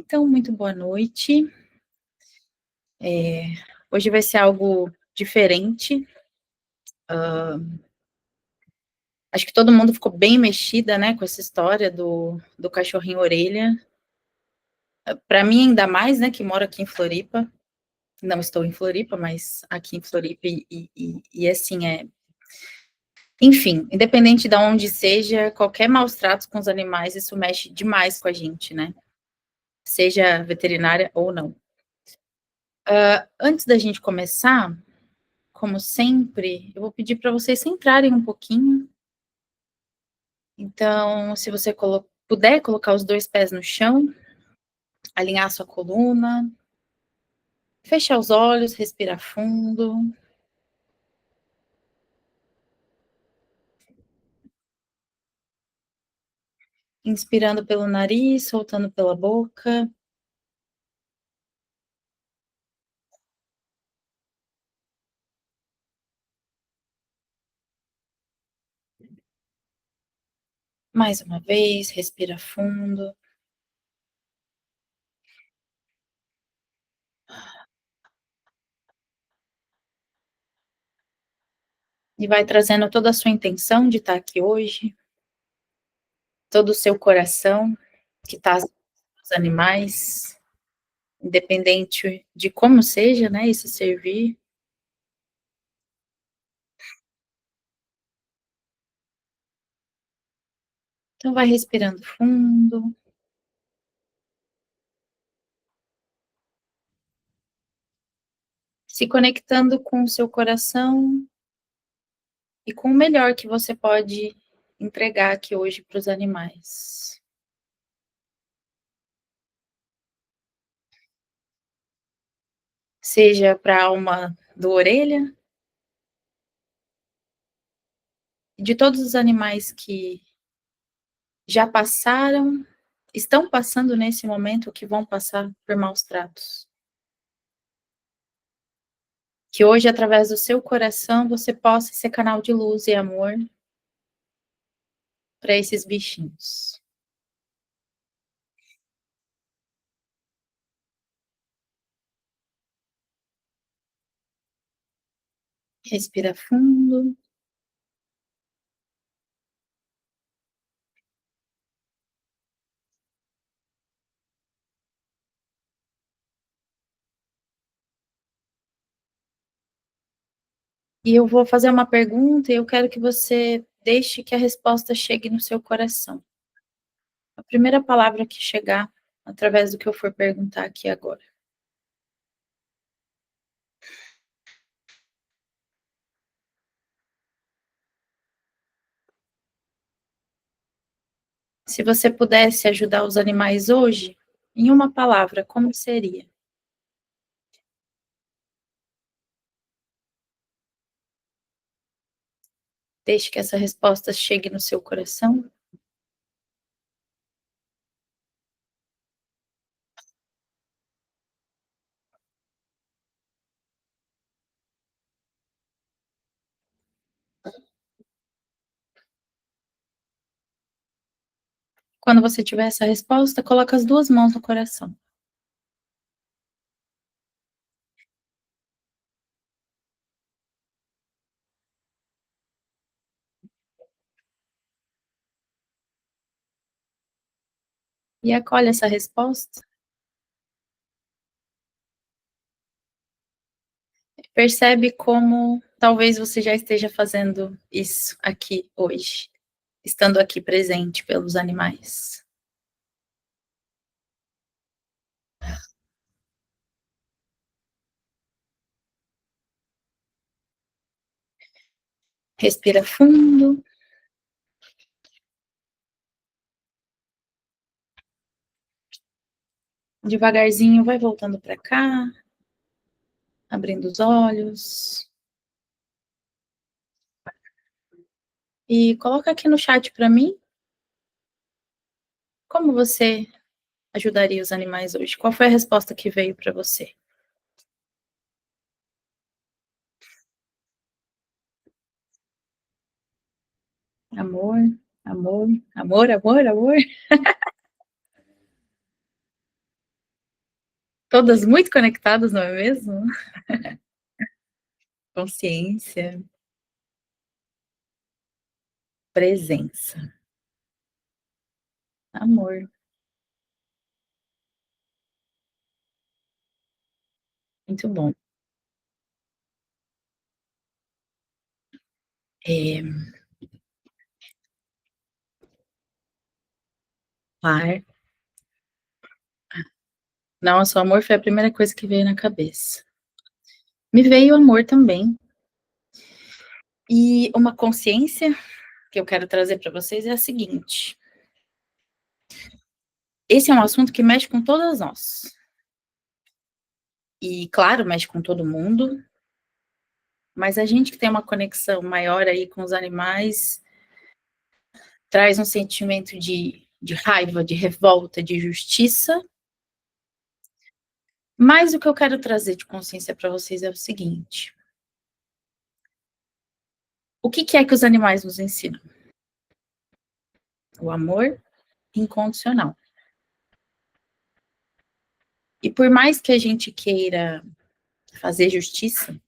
Então, muito boa noite. Hoje vai ser algo diferente. Acho que todo mundo ficou bem mexida, né, com essa história do cachorrinho orelha. Para mim, ainda mais, né, que moro aqui em Floripa. Não estou em Floripa, mas aqui em Floripa e assim, enfim, independente de onde seja, qualquer maus tratos com os animais, isso mexe demais com a gente, né, seja veterinária ou não. Antes da gente começar, como sempre, eu vou pedir para vocês centrarem um pouquinho. Então, se você puder colocar os 2 pés no chão, alinhar sua coluna, fechar os olhos, respirar fundo, inspirando pelo nariz, soltando pela boca. Mais uma vez, respira fundo. E vai trazendo toda a sua intenção de estar aqui hoje, todo o seu coração que está os animais, independente de como seja, né, esse servir. Então vai respirando fundo, se conectando com o seu coração e com o melhor que você pode entregar aqui hoje para os animais. Seja para a alma do orelha, de todos os animais que já passaram, estão passando nesse momento, que vão passar por maus tratos. Que hoje, através do seu coração, você possa ser canal de luz e amor para esses bichinhos. Respira fundo. E eu vou fazer uma pergunta e eu quero que você deixe que a resposta chegue no seu coração. A primeira palavra que chegar, através do que eu for perguntar aqui agora. Se você pudesse ajudar os animais hoje, em uma palavra, como seria? Deixe que essa resposta chegue no seu coração. Quando você tiver essa resposta, coloca as 2 mãos no coração. E acolhe essa resposta. Percebe como talvez você já esteja fazendo isso aqui hoje, estando aqui presente pelos animais. Respira fundo. Devagarzinho vai voltando para cá, abrindo os olhos. E coloca aqui no chat para mim, como você ajudaria os animais hoje? Qual foi a resposta que veio para você? Amor, amor, amor, amor, amor. Todas muito conectadas, não é mesmo? Consciência, presença, amor. Muito bom. É, par. Nossa, o amor foi a primeira coisa que veio na cabeça. Me veio o amor também. E uma consciência que eu quero trazer para vocês é a seguinte: esse é um assunto que mexe com todas nós. E, claro, mexe com todo mundo, mas a gente que tem uma conexão maior aí com os animais traz um sentimento de raiva, de revolta, de justiça. Mas o que eu quero trazer de consciência para vocês é o seguinte: o que é que os animais nos ensinam? O amor incondicional. E por mais que a gente queira fazer justiça,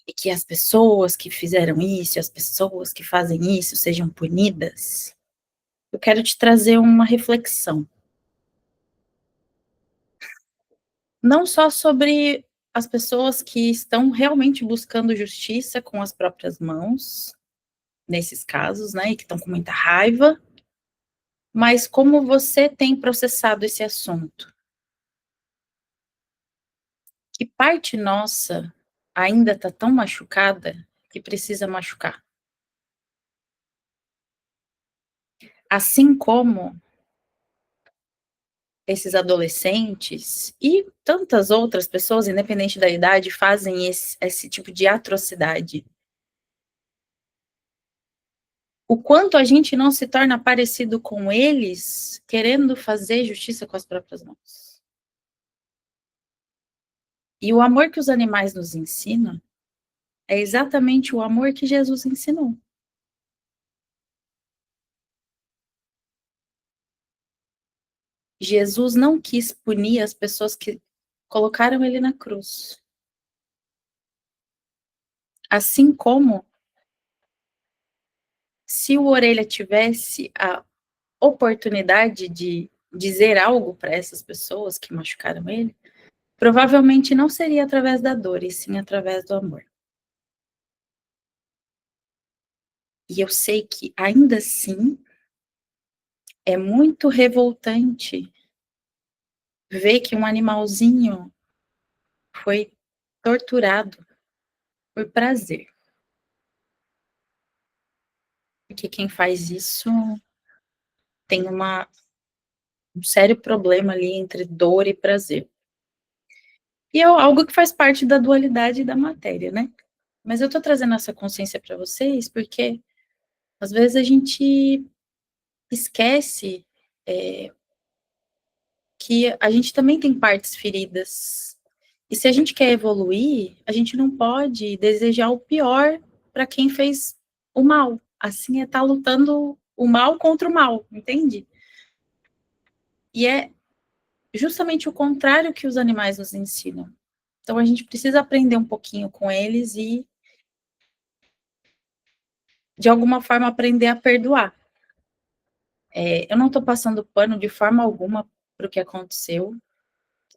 e que as pessoas que fizeram isso, as pessoas que fazem isso sejam punidas, eu quero te trazer uma reflexão. Não só sobre as pessoas que estão realmente buscando justiça com as próprias mãos, nesses casos, né, e que estão com muita raiva, mas como você tem processado esse assunto. Que parte nossa ainda está tão machucada que precisa machucar? Assim como esses adolescentes e tantas outras pessoas, independente da idade, fazem esse tipo de atrocidade. O quanto a gente não se torna parecido com eles, querendo fazer justiça com as próprias mãos. E o amor que os animais nos ensinam é exatamente o amor que Jesus ensinou. Jesus não quis punir as pessoas que colocaram ele na cruz. Assim como, se o Orelha tivesse a oportunidade de dizer algo para essas pessoas que machucaram ele, provavelmente não seria através da dor, e sim através do amor. E eu sei que, ainda assim, é muito revoltante ver que um animalzinho foi torturado por prazer. Porque quem faz isso tem um sério problema ali entre dor e prazer. E é algo que faz parte da dualidade da matéria, né? Mas eu tô trazendo essa consciência para vocês porque, às vezes, a gente esquece que a gente também tem partes feridas. E se a gente quer evoluir, a gente não pode desejar o pior para quem fez o mal. Assim é estar lutando o mal contra o mal, entende? E é justamente o contrário que os animais nos ensinam. Então a gente precisa aprender um pouquinho com eles e, de alguma forma, aprender a perdoar. Eu não estou passando pano de forma alguma para o que aconteceu,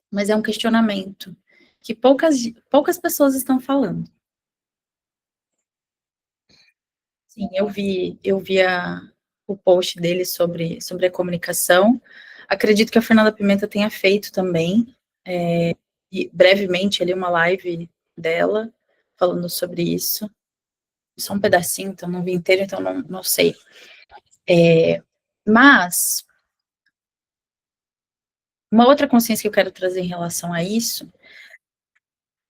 mas é um questionamento que poucas pessoas estão falando. Sim, eu vi o post dele sobre a comunicação. Acredito que a Fernanda Pimenta tenha feito também, e brevemente ali uma live dela falando sobre isso. Só um pedacinho, então não vi inteiro, então não sei. Mas uma outra consciência que eu quero trazer em relação a isso,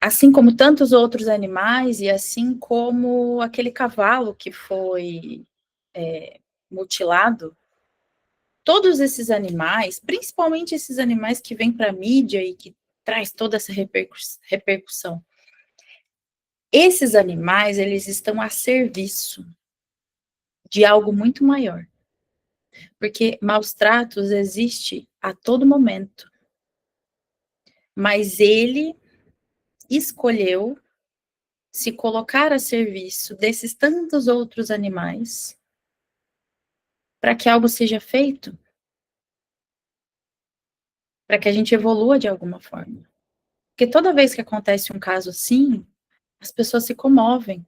assim como tantos outros animais e assim como aquele cavalo que foi mutilado, todos esses animais, principalmente esses animais que vêm para a mídia e que traz toda essa repercussão, esses animais, eles estão a serviço de algo muito maior. Porque maus tratos existe a todo momento. mas ele escolheu se colocar a serviço desses tantos outros animais para que algo seja feito, para que a gente evolua de alguma forma. Porque toda vez que acontece um caso assim, as pessoas se comovem.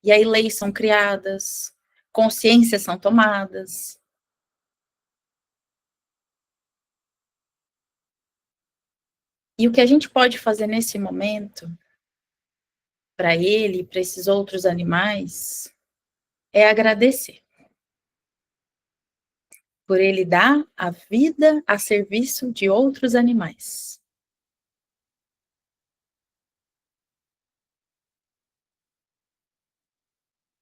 E aí leis são criadas, consciências são tomadas. E o que a gente pode fazer nesse momento, para ele, para esses outros animais, é agradecer. Por ele dar a vida a serviço de outros animais.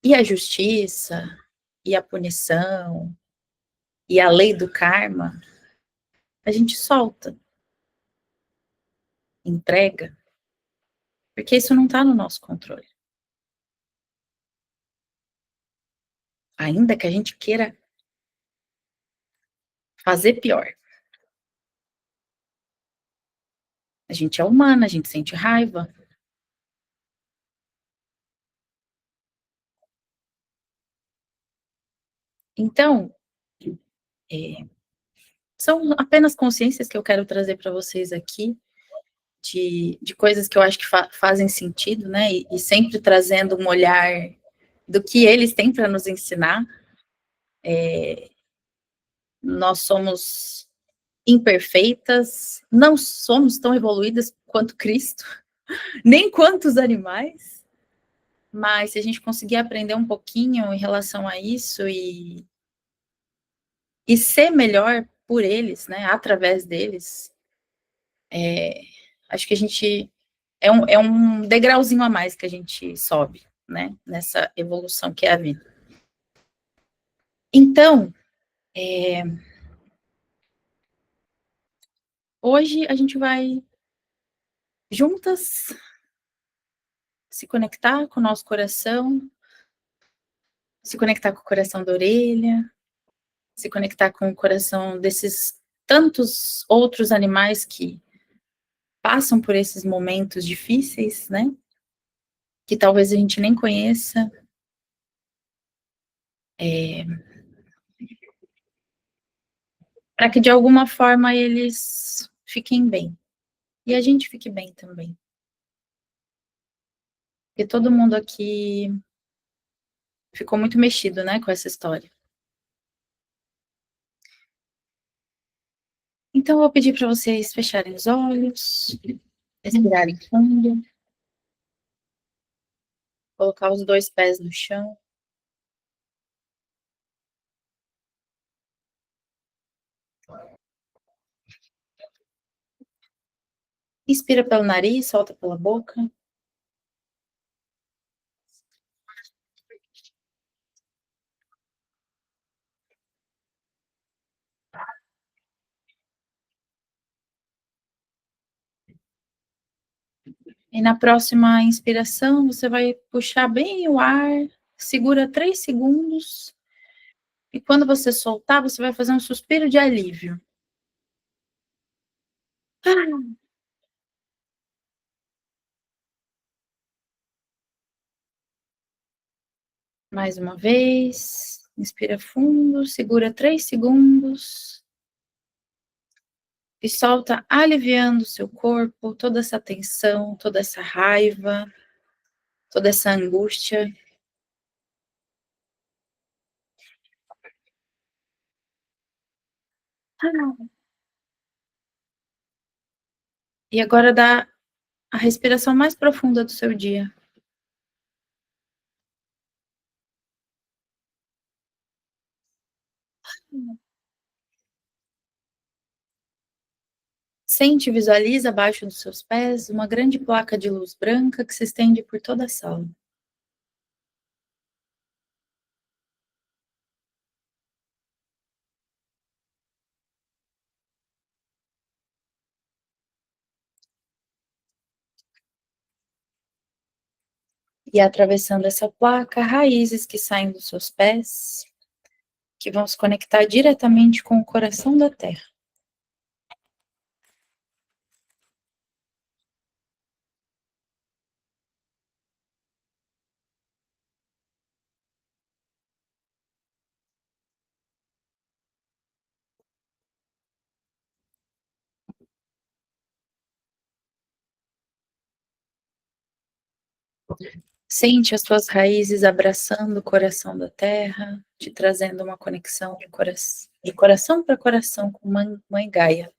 E a justiça, e a punição, e a lei do karma, a gente solta, entrega, porque isso não está no nosso controle. Ainda que a gente queira fazer pior. A gente é humana, a gente sente raiva. Então, é, são apenas consciências que eu quero trazer para vocês aqui, de coisas que eu acho que fazem sentido, né? E sempre trazendo um olhar do que eles têm para nos ensinar. Nós somos imperfeitas, não somos tão evoluídas quanto Cristo, nem quanto os animais, mas se a gente conseguir aprender um pouquinho em relação a isso e ser melhor por eles, né, através deles, acho que a gente é um degrauzinho a mais que a gente sobe, né, nessa evolução que é a vida. Então, hoje a gente vai juntas se conectar com o nosso coração, se conectar com o coração da orelha, se conectar com o coração desses tantos outros animais que passam por esses momentos difíceis, né? Que talvez a gente nem conheça, para que de alguma forma eles fiquem bem. E a gente fique bem também. Porque todo mundo aqui ficou muito mexido, né, com essa história. Então, eu vou pedir para vocês fecharem os olhos, respirarem fundo, colocar os dois pés no chão. Inspira pelo nariz, solta pela boca. E na próxima inspiração, você vai puxar bem o ar, segura 3 segundos, e quando você soltar, você vai fazer um suspiro de alívio. Mais uma vez, inspira fundo, segura 3 segundos, e solta aliviando o seu corpo, toda essa tensão, toda essa raiva, toda essa angústia. E agora dá a respiração mais profunda do seu dia. Sente e visualiza abaixo dos seus pés uma grande placa de luz branca que se estende por toda a sala. E atravessando essa placa, raízes que saem dos seus pés, que vão se conectar diretamente com o coração da Terra. Sente as tuas raízes abraçando o coração da terra, te trazendo uma conexão de coração para coração com Mãe Gaia.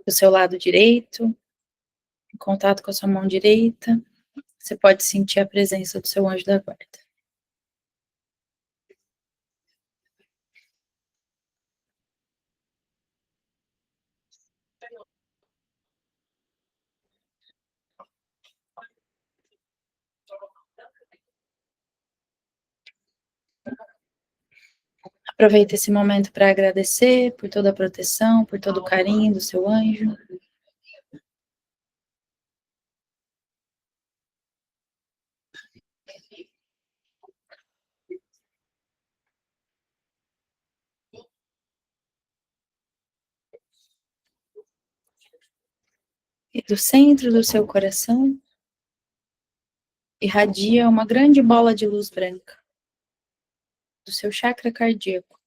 Do seu lado direito, em contato com a sua mão direita, você pode sentir a presença do seu anjo da guarda. Aproveita esse momento para agradecer por toda a proteção, por todo o carinho do seu anjo. E do centro do seu coração, irradia uma grande bola de luz branca do seu chakra cardíaco.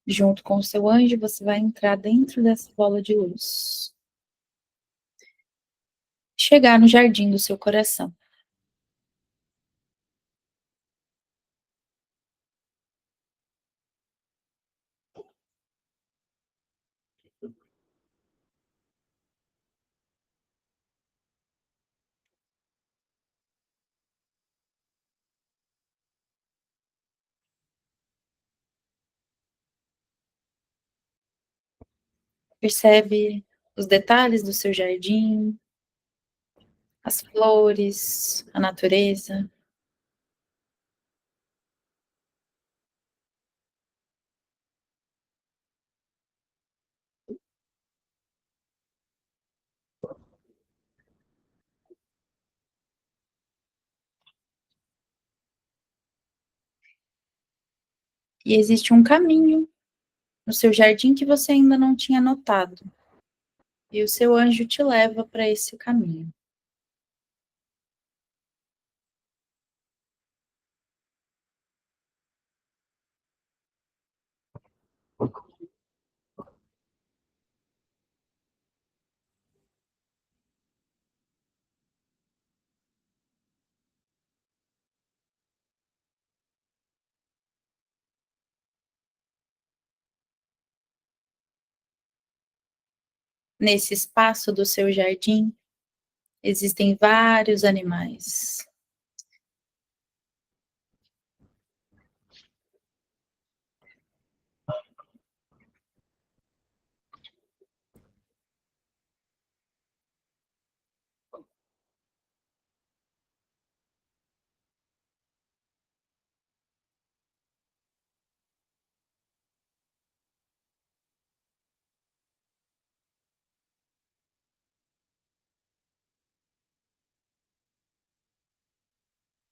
Junto com o seu anjo, você vai entrar dentro dessa bola de luz. Chegar no jardim do seu coração. Percebe os detalhes do seu jardim, as flores, a natureza. E existe um caminho no seu jardim que você ainda não tinha notado. E o seu anjo te leva para esse caminho. Nesse espaço do seu jardim, existem vários animais.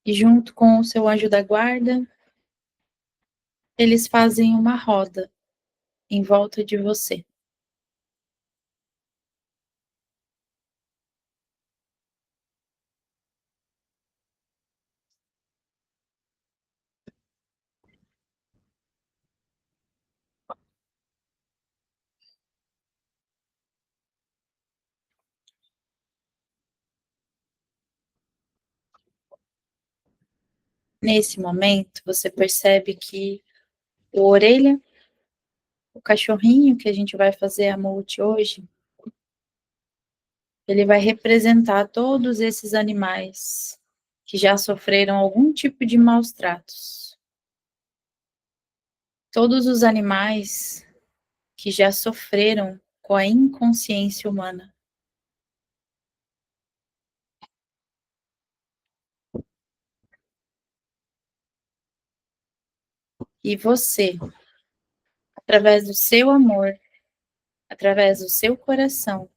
E junto com o seu anjo da guarda, eles fazem uma roda em volta de você. Nesse momento, você percebe que o Orelha, o cachorrinho que a gente vai fazer a multi hoje, ele vai representar todos esses animais que já sofreram algum tipo de maus tratos. Todos os animais que já sofreram com a inconsciência humana. E você, através do seu amor, através do seu coração,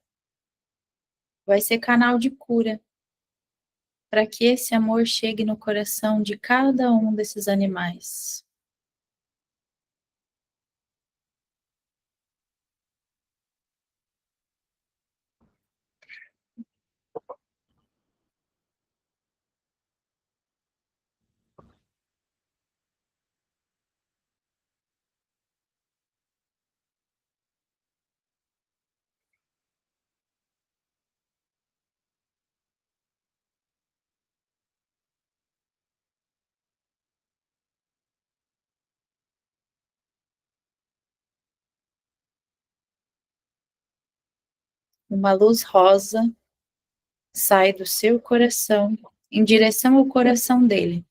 vai ser canal de cura para que esse amor chegue no coração de cada um desses animais. Uma luz rosa sai do seu coração em direção ao coração dele,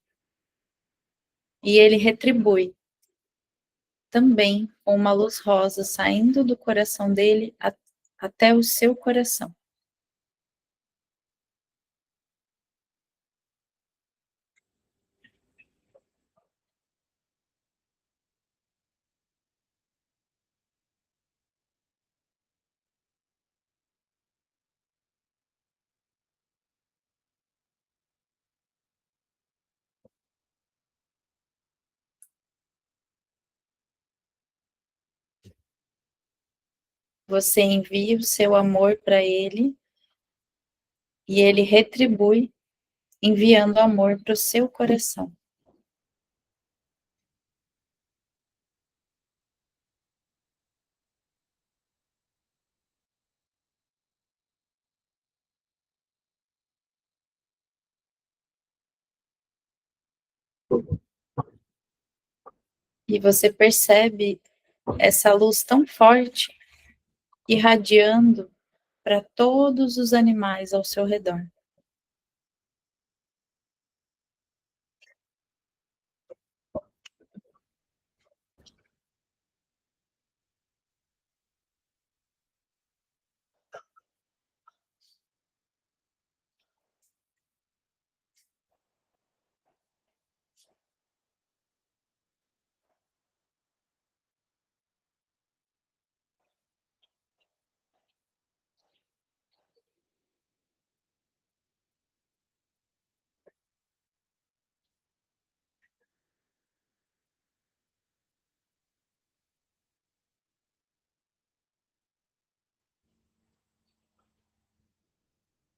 e ele retribui também com uma luz rosa saindo do coração dele até o seu coração. Você envia o seu amor para ele e ele retribui enviando amor para o seu coração. E você percebe essa luz tão forte irradiando para todos os animais ao seu redor.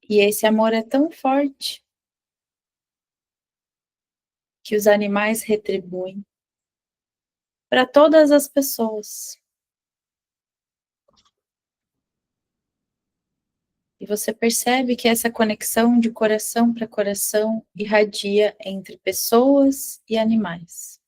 E esse amor é tão forte que os animais retribuem para todas as pessoas. E você percebe que essa conexão de coração para coração irradia entre pessoas e animais.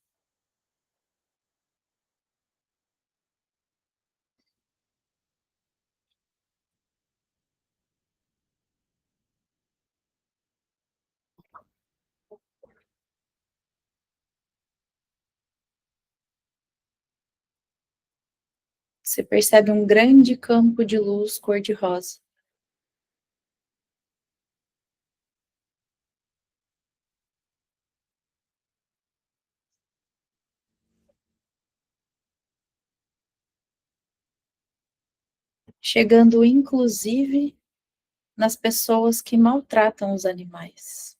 Você percebe um grande campo de luz cor-de-rosa. Chegando inclusive nas pessoas que maltratam os animais.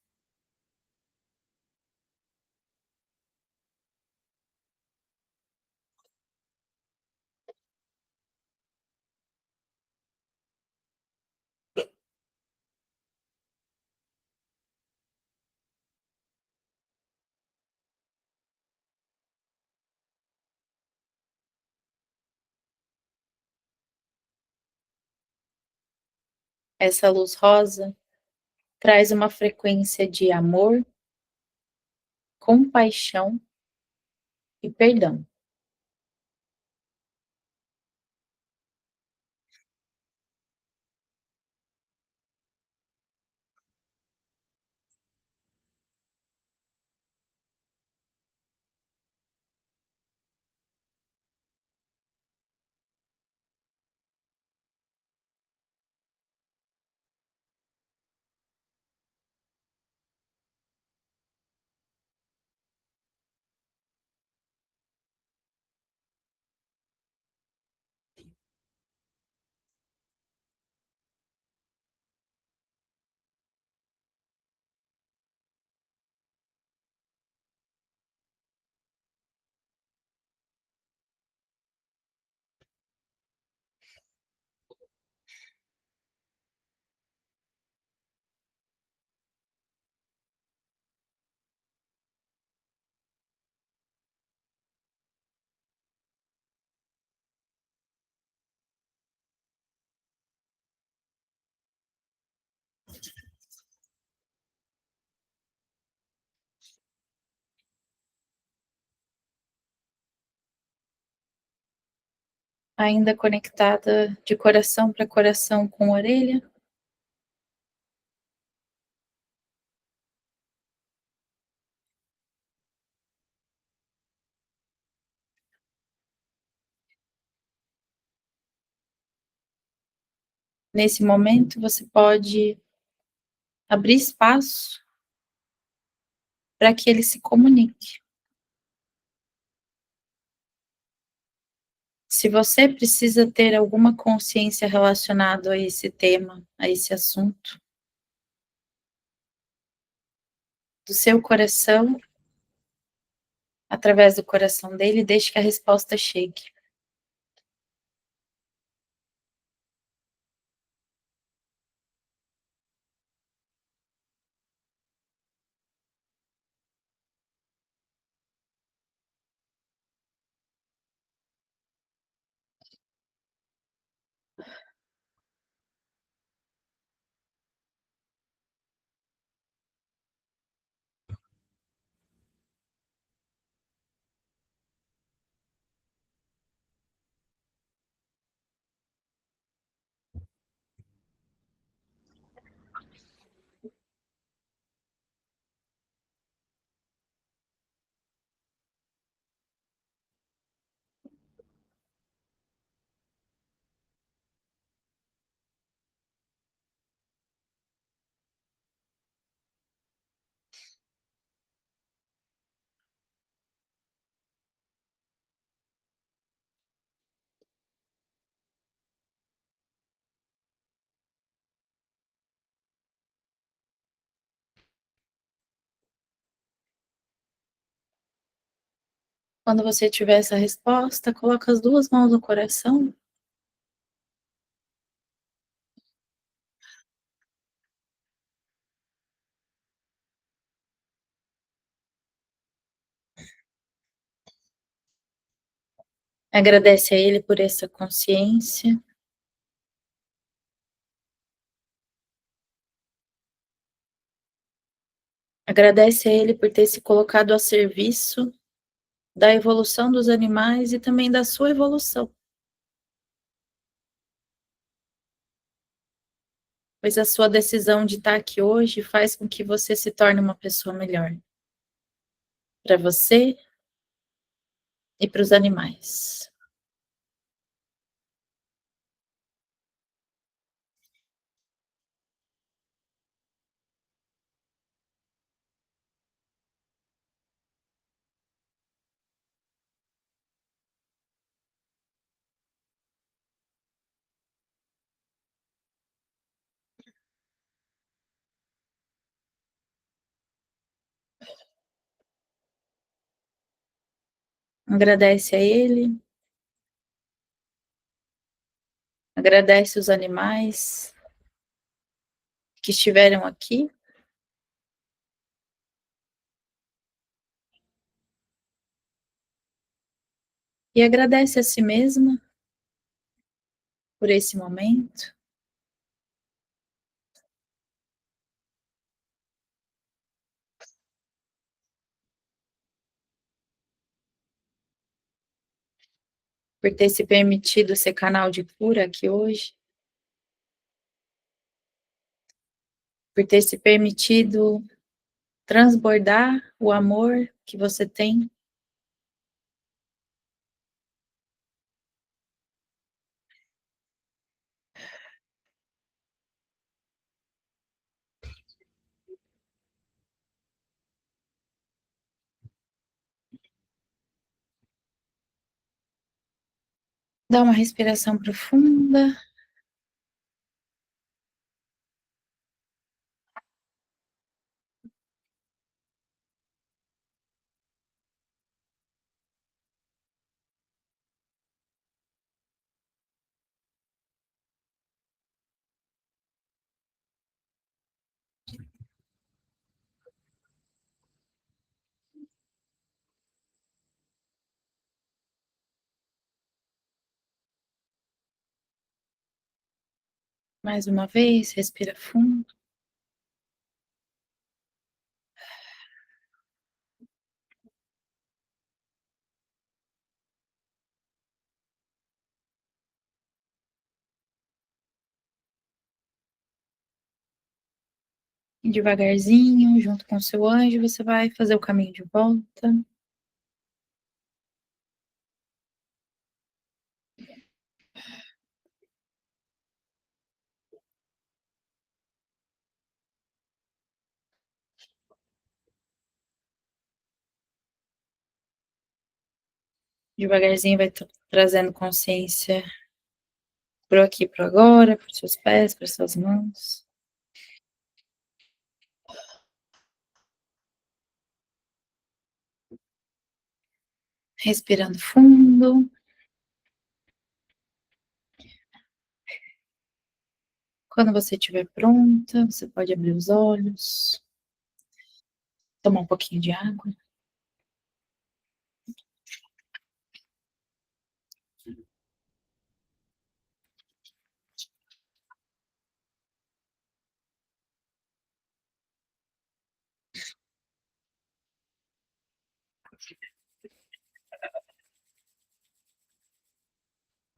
Essa luz rosa traz uma frequência de amor, compaixão e perdão. ainda conectada de coração para coração com a orelha. Nesse momento, você pode abrir espaço para que ele se comunique. Se você precisa ter alguma consciência relacionada a esse tema, a esse assunto, do seu coração, através do coração dele, deixe que a resposta chegue. Quando você tiver essa resposta, coloca as duas mãos no coração. Agradece a ele por essa consciência. Agradece a ele por ter se colocado a serviço da evolução dos animais e também da sua evolução. Pois a sua decisão de estar aqui hoje faz com que você se torne uma pessoa melhor. Para você e para os animais. Agradece a ele. Agradece os animais que estiveram aqui. E agradece a si mesma por esse momento. Por ter se permitido ser canal de cura aqui hoje. Por ter se permitido transbordar o amor que você tem. Dá uma respiração profunda. Mais uma vez, respira fundo. E devagarzinho, junto com o seu anjo, você vai fazer o caminho de volta. Devagarzinho vai trazendo consciência pro aqui, pro agora, para os seus pés, para suas mãos. Respirando fundo. Quando você estiver pronta, você pode abrir os olhos, tomar um pouquinho de água.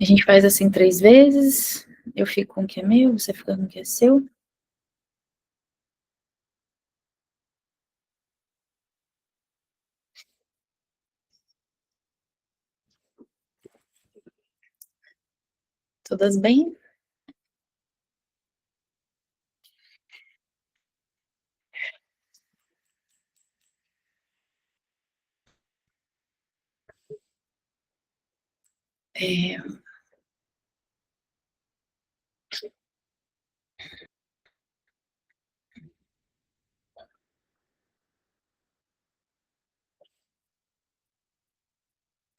A gente faz assim 3 vezes. Eu fico com o que é meu, você fica com o que é seu. Todas bem? É,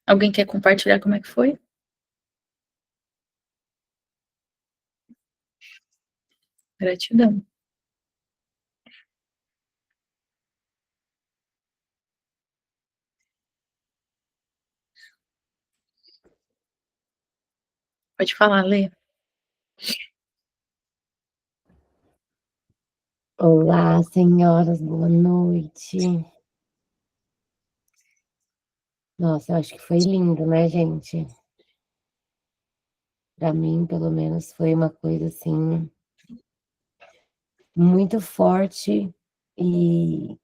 alguém quer compartilhar como é que foi? Gratidão. Pode falar, Lê. Olá, senhoras, boa noite. Nossa, eu acho que foi lindo, né, gente? Para mim, pelo menos, foi uma coisa assim muito forte. E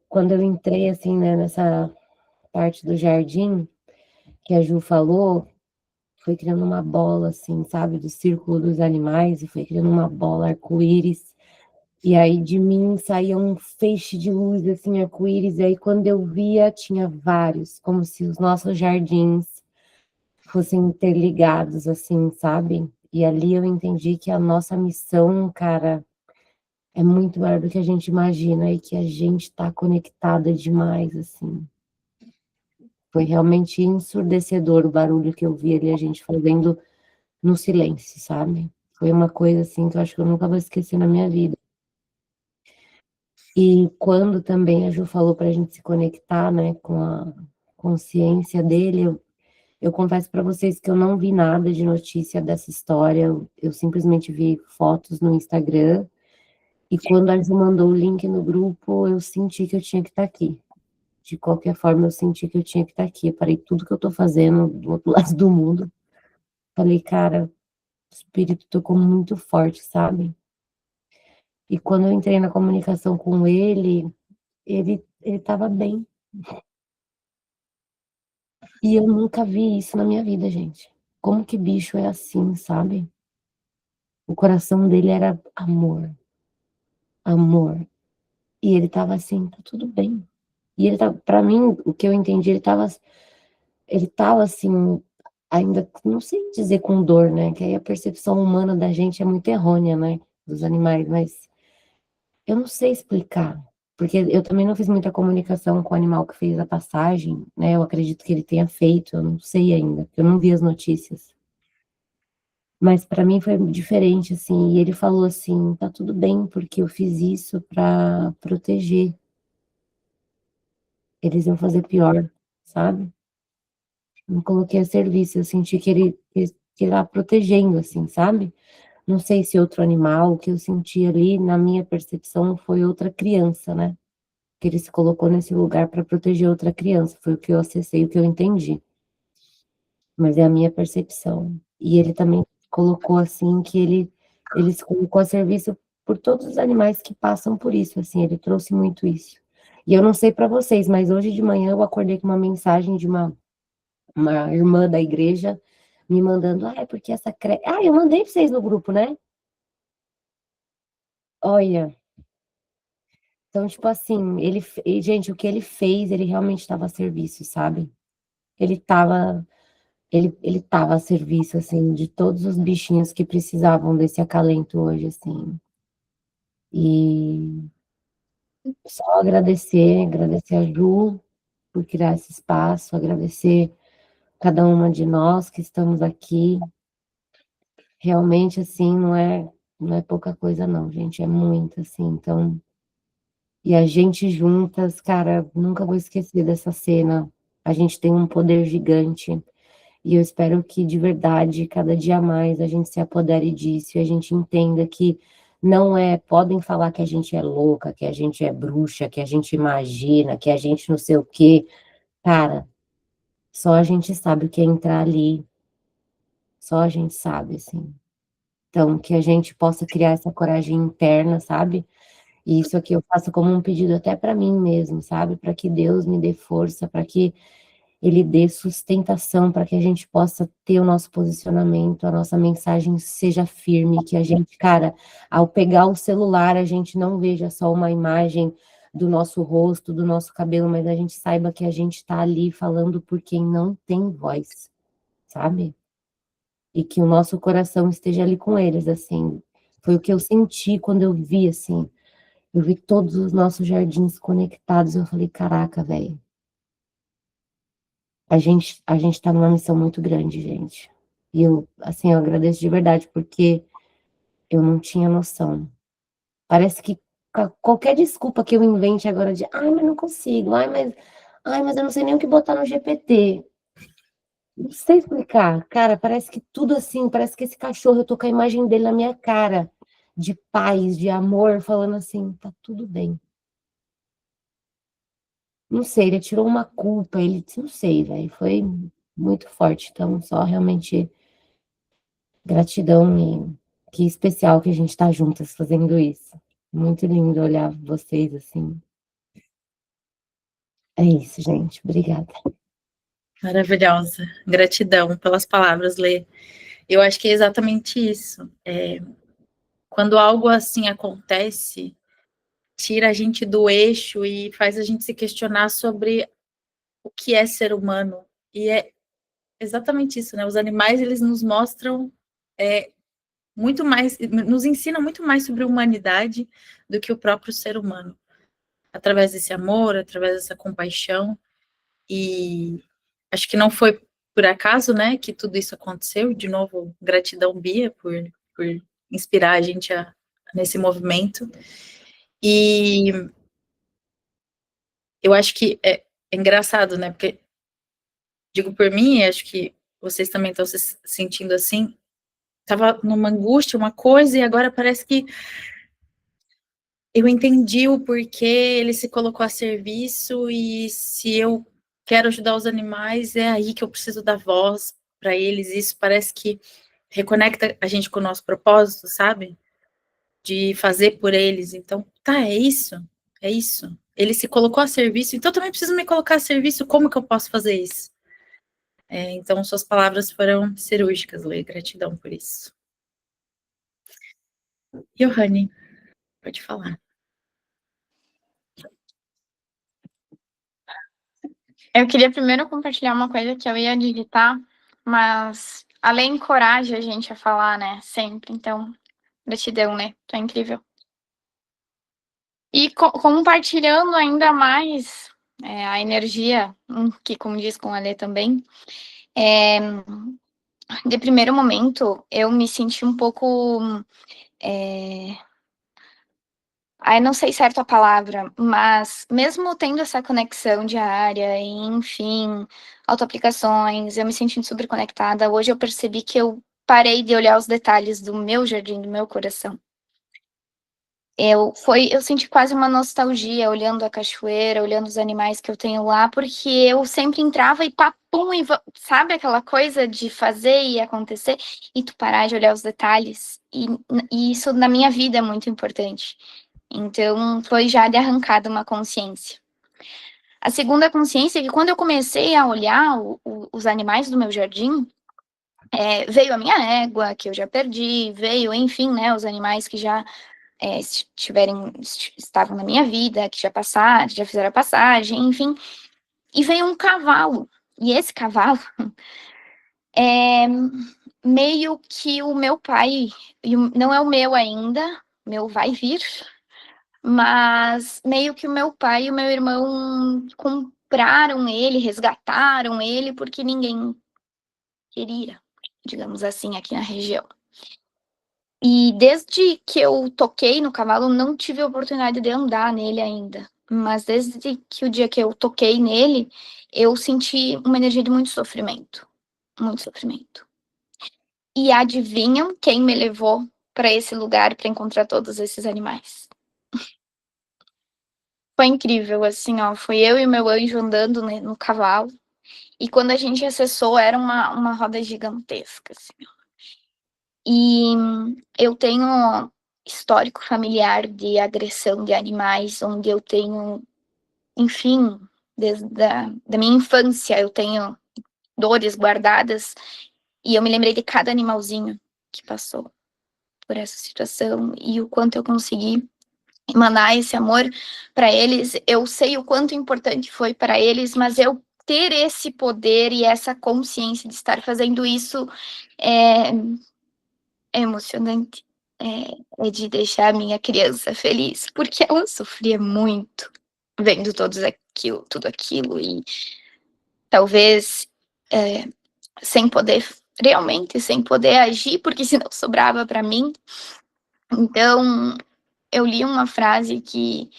quando eu entrei assim, né, nessa parte do jardim que a Ju falou, foi criando uma bola assim, sabe, do círculo dos animais e foi criando uma bola arco-íris. E aí de mim saía um feixe de luz assim, arco-íris, e aí quando eu via tinha vários, como se os nossos jardins fossem interligados, assim, sabe? E ali eu entendi que a nossa missão, cara, é muito maior do que a gente imagina e que a gente tá conectada demais, assim. Foi realmente ensurdecedor o barulho que eu vi ali a gente fazendo no silêncio, sabe? Foi uma coisa assim que eu acho que eu nunca vou esquecer na minha vida. E quando também a Ju falou pra gente se conectar, né, com a consciência dele, eu confesso para vocês que eu não vi nada de notícia dessa história, eu simplesmente vi fotos no Instagram, e quando a Ju mandou o link no grupo, eu senti que eu tinha que estar aqui. De qualquer forma, eu senti que eu tinha que estar aqui. Eu parei tudo que eu tô fazendo do outro lado do mundo. Falei, cara, o espírito tocou muito forte, sabe? E quando eu entrei na comunicação com ele estava bem. E eu nunca vi isso na minha vida, gente. Como que bicho é assim, sabe? O coração dele era amor, amor. E ele tava assim, tá tudo bem. E ele tava, pra mim, o que eu entendi, ele tava assim, ainda, não sei dizer com dor, né? Que aí a percepção humana da gente é muito errônea, né? Dos animais, mas eu não sei explicar. Porque eu também não fiz muita comunicação com o animal que fez a passagem, né? Eu acredito que ele tenha feito, eu não sei ainda, porque eu não vi as notícias. Mas para mim foi diferente, assim, e ele falou assim, tá tudo bem, porque eu fiz isso para proteger. Eles iam fazer pior, sabe? Não coloquei a serviço, eu senti que ele tava protegendo, assim, sabe? Não sei se outro animal, o que eu senti ali, na minha percepção, foi outra criança, né? Que ele se colocou nesse lugar para proteger outra criança, foi o que eu acessei, o que eu entendi. Mas é a minha percepção. E ele também colocou assim que ele se colocou a serviço por todos os animais que passam por isso, assim, ele trouxe muito isso. E eu não sei para vocês, mas hoje de manhã eu acordei com uma mensagem de uma irmã da igreja me mandando, é porque essa eu mandei para vocês no grupo, né? Olha, então, tipo assim, gente, o que ele fez, ele realmente estava a serviço, sabe? Ele estava ele estava a serviço, assim, de todos os bichinhos que precisavam desse acalento hoje, assim. E só agradecer a Ju por criar esse espaço, agradecer cada uma de nós que estamos aqui. Realmente, assim, não é pouca coisa não, gente, é muito, assim, então, e a gente juntas, cara, nunca vou esquecer dessa cena. A gente tem um poder gigante. E eu espero que, de verdade, cada dia mais a gente se apodere disso e a gente entenda que não é. Podem falar que a gente é louca, que a gente é bruxa, que a gente imagina, que a gente não sei o quê. Cara, só a gente sabe o que é entrar ali. Só a gente sabe, assim. Então, que a gente possa criar essa coragem interna, sabe? E isso aqui eu faço como um pedido até para mim mesmo, sabe? Para que Deus me dê força, para que Ele dê sustentação para que a gente possa ter o nosso posicionamento, a nossa mensagem seja firme, que a gente, cara, ao pegar o celular, a gente não veja só uma imagem do nosso rosto, do nosso cabelo, mas a gente saiba que a gente está ali falando por quem não tem voz, sabe? E que o nosso coração esteja ali com eles, assim. Foi o que eu senti quando eu vi, assim, eu vi todos os nossos jardins conectados, eu falei, caraca, velho. A gente tá numa missão muito grande, gente. E eu, assim, eu agradeço de verdade, porque eu não tinha noção. Parece que qualquer desculpa que eu invente agora de, ai, mas não consigo, ai, mas eu não sei nem o que botar no GPT. Não sei explicar. Cara, parece que tudo assim, parece que esse cachorro, eu tô com a imagem dele na minha cara, de paz, de amor, falando assim, tá tudo bem. Não sei, ele tirou uma culpa, ele, não sei, velho, foi muito forte. Então, só realmente gratidão e que especial que a gente tá juntas fazendo isso. Muito lindo olhar vocês assim. É isso, gente. Obrigada. Maravilhosa. Gratidão pelas palavras, Lê. Eu acho que é exatamente isso. Quando algo assim acontece, tira a gente do eixo e faz a gente se questionar sobre o que é ser humano. E é exatamente isso, né? Os animais, eles nos mostram muito mais, nos ensinam muito mais sobre a humanidade do que o próprio ser humano. Através desse amor, através dessa compaixão. E acho que não foi por acaso, né, que tudo isso aconteceu. De novo, gratidão, Bia, por inspirar a gente nesse movimento. E eu acho que é engraçado, né, porque, digo por mim, acho que vocês também estão se sentindo assim, estava numa angústia, uma coisa, e agora parece que eu entendi o porquê ele se colocou a serviço, e se eu quero ajudar os animais, é aí que eu preciso dar voz para eles. Isso parece que reconecta a gente com o nosso propósito, sabe? De fazer por eles. Então, tá, é isso, é isso. Ele se colocou a serviço, então eu também preciso me colocar a serviço. Como que eu posso fazer isso? Então, suas palavras foram cirúrgicas, Lê. Gratidão por isso. Johanny, pode falar. Eu queria primeiro compartilhar uma coisa que eu ia digitar, mas além encoraja a gente a falar, né? Sempre. Então, gratidão, né? Tu é incrível. E compartilhando ainda mais a energia, que como diz com a Lê também, de primeiro momento eu me senti um pouco. Aí não sei certo a palavra, mas mesmo tendo essa conexão diária, e, enfim, autoaplicações, eu me sentindo super conectada, hoje eu percebi que eu parei de olhar os detalhes do meu jardim, do meu coração. Eu senti quase uma nostalgia olhando a cachoeira, olhando os animais que eu tenho lá, porque eu sempre entrava e papum, sabe aquela coisa de fazer e acontecer, e tu parar de olhar os detalhes, e isso na minha vida é muito importante. Então, foi já de arrancada uma consciência. A segunda consciência é que quando eu comecei a olhar os animais do meu jardim, veio a minha égua, que eu já perdi, veio, enfim, né, os animais que já estavam na minha vida, que já passaram, já fizeram a passagem, enfim. E veio um cavalo. E esse cavalo é meio que o meu pai, não é o meu ainda, meu vai vir, mas meio que o meu pai e o meu irmão compraram ele, resgataram ele, porque ninguém queria, digamos assim, aqui na região. E desde que eu toquei no cavalo, não tive a oportunidade de andar nele ainda. Mas desde que o dia que eu toquei nele, eu senti uma energia de muito sofrimento. Muito sofrimento. E adivinham quem me levou para esse lugar para encontrar todos esses animais? Foi incrível, assim, ó. Foi eu e meu anjo andando no cavalo. E quando a gente acessou, era uma roda gigantesca, assim, ó. E eu tenho histórico familiar de agressão de animais, onde eu tenho, enfim, desde da minha infância, eu tenho dores guardadas, e eu me lembrei de cada animalzinho que passou por essa situação, e o quanto eu consegui emanar esse amor para eles. Eu sei o quanto importante foi para eles, mas eu ter esse poder e essa consciência de estar fazendo isso é emocionante. É de deixar a minha criança feliz, porque ela sofria muito vendo tudo aquilo, e talvez sem poder, realmente sem poder agir, porque senão sobrava para mim. Então, eu li uma frase que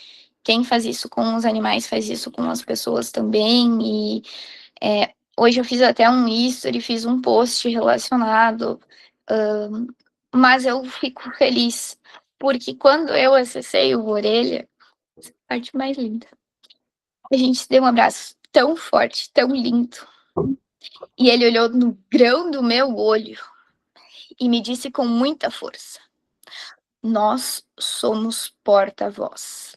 quem faz isso com os animais faz isso com as pessoas também, e hoje eu fiz até um history, fiz um post relacionado, mas eu fico feliz, porque quando eu acessei o Orelha, a parte mais linda, a gente se deu um abraço tão forte, tão lindo, e ele olhou no grão do meu olho e me disse com muita força: nós somos porta-voz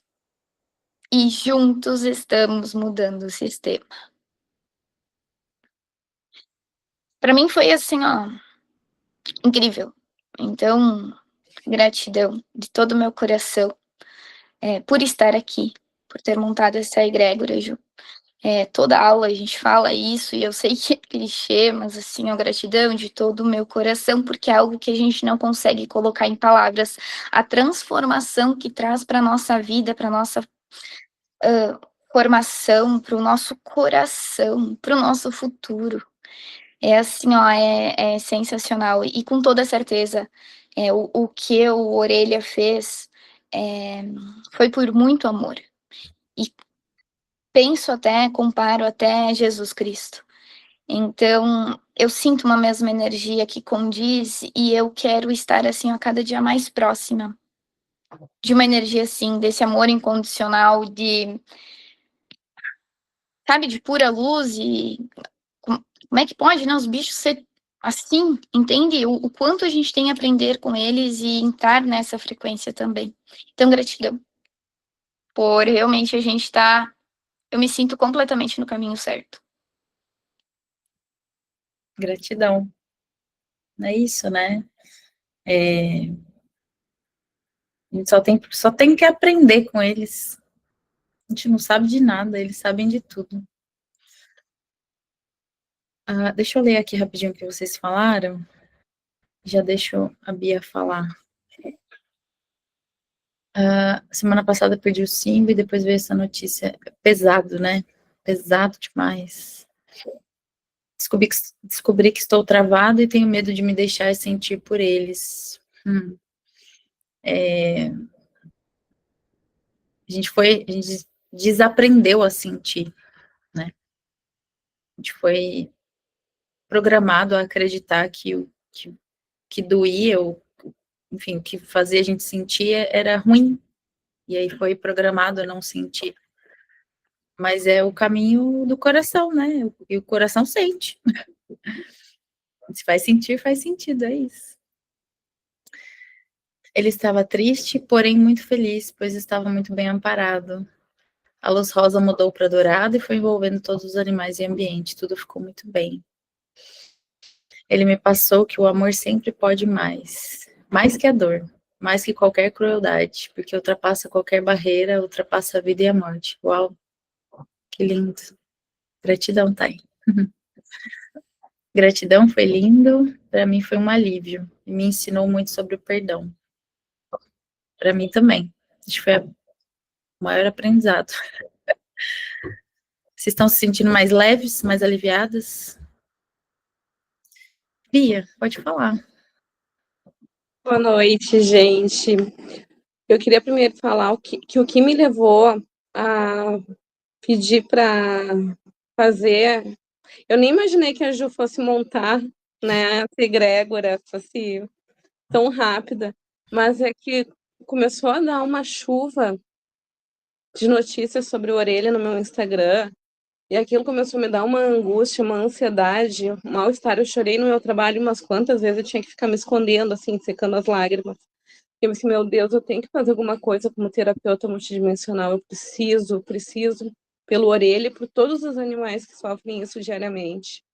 e juntos estamos mudando o sistema. Para mim foi assim, ó, incrível. Então, gratidão de todo o meu coração por estar aqui, por ter montado essa egrégora, Ju. Toda aula a gente fala isso, e eu sei que é clichê, mas assim, a gratidão de todo o meu coração, porque é algo que a gente não consegue colocar em palavras. A transformação que traz para a nossa vida, para a nossa formação, para o nosso coração, para o nosso futuro. É assim, ó, é sensacional. E com toda certeza, o que o Orelha fez foi por muito amor. E penso até, comparo até Jesus Cristo. Então, eu sinto uma mesma energia que condiz, e eu quero estar, assim, a cada dia mais próxima de uma energia, assim, desse amor incondicional, sabe, de pura luz. E como é que pode, né, os bichos ser assim, entende? O quanto a gente tem a aprender com eles e entrar nessa frequência também. Então, gratidão por realmente a gente estar. Eu me sinto completamente no caminho certo. Gratidão. É isso, né? A gente só tem que aprender com eles. A gente não sabe de nada, eles sabem de tudo. Deixa eu ler aqui rapidinho o que vocês falaram. Já deixo a Bia falar. Semana passada perdi o Simba e depois veio essa notícia. Pesado, né? Pesado demais. Descobri que estou travado e tenho medo de me deixar sentir por eles. A gente desaprendeu a sentir, né? A gente foi programado a acreditar que doía, ou, enfim, o que fazia a gente sentir era ruim, e aí foi programado a não sentir. Mas é o caminho do coração, né? E o coração sente. Se faz sentir, faz sentido, é isso. Ele estava triste, porém muito feliz, pois estava muito bem amparado. A luz rosa mudou para dourada e foi envolvendo todos os animais e ambiente. Tudo ficou muito bem. Ele me passou que o amor sempre pode mais que a dor, mais que qualquer crueldade, porque ultrapassa qualquer barreira, ultrapassa a vida e a morte. Uau, que lindo. Gratidão, Thay. Gratidão, foi lindo. Para mim foi um alívio e me ensinou muito sobre o perdão. Para mim também. Acho que foi o maior aprendizado. Vocês estão se sentindo mais leves, mais aliviadas? Bia, pode falar. Boa noite, gente. Eu queria primeiro falar o que me levou a pedir para fazer. Eu nem imaginei que a Ju fosse montar, né, essa egrégora, fosse tão rápida, mas é que começou a dar uma chuva de notícias sobre o Orelha no meu Instagram, e aquilo começou a me dar uma angústia, uma ansiedade, um mal-estar. Eu chorei no meu trabalho umas quantas vezes, eu tinha que ficar me escondendo, assim, secando as lágrimas. Eu disse, meu Deus, eu tenho que fazer alguma coisa como terapeuta multidimensional, eu preciso, pelo Orelha e por todos os animais que sofrem isso diariamente.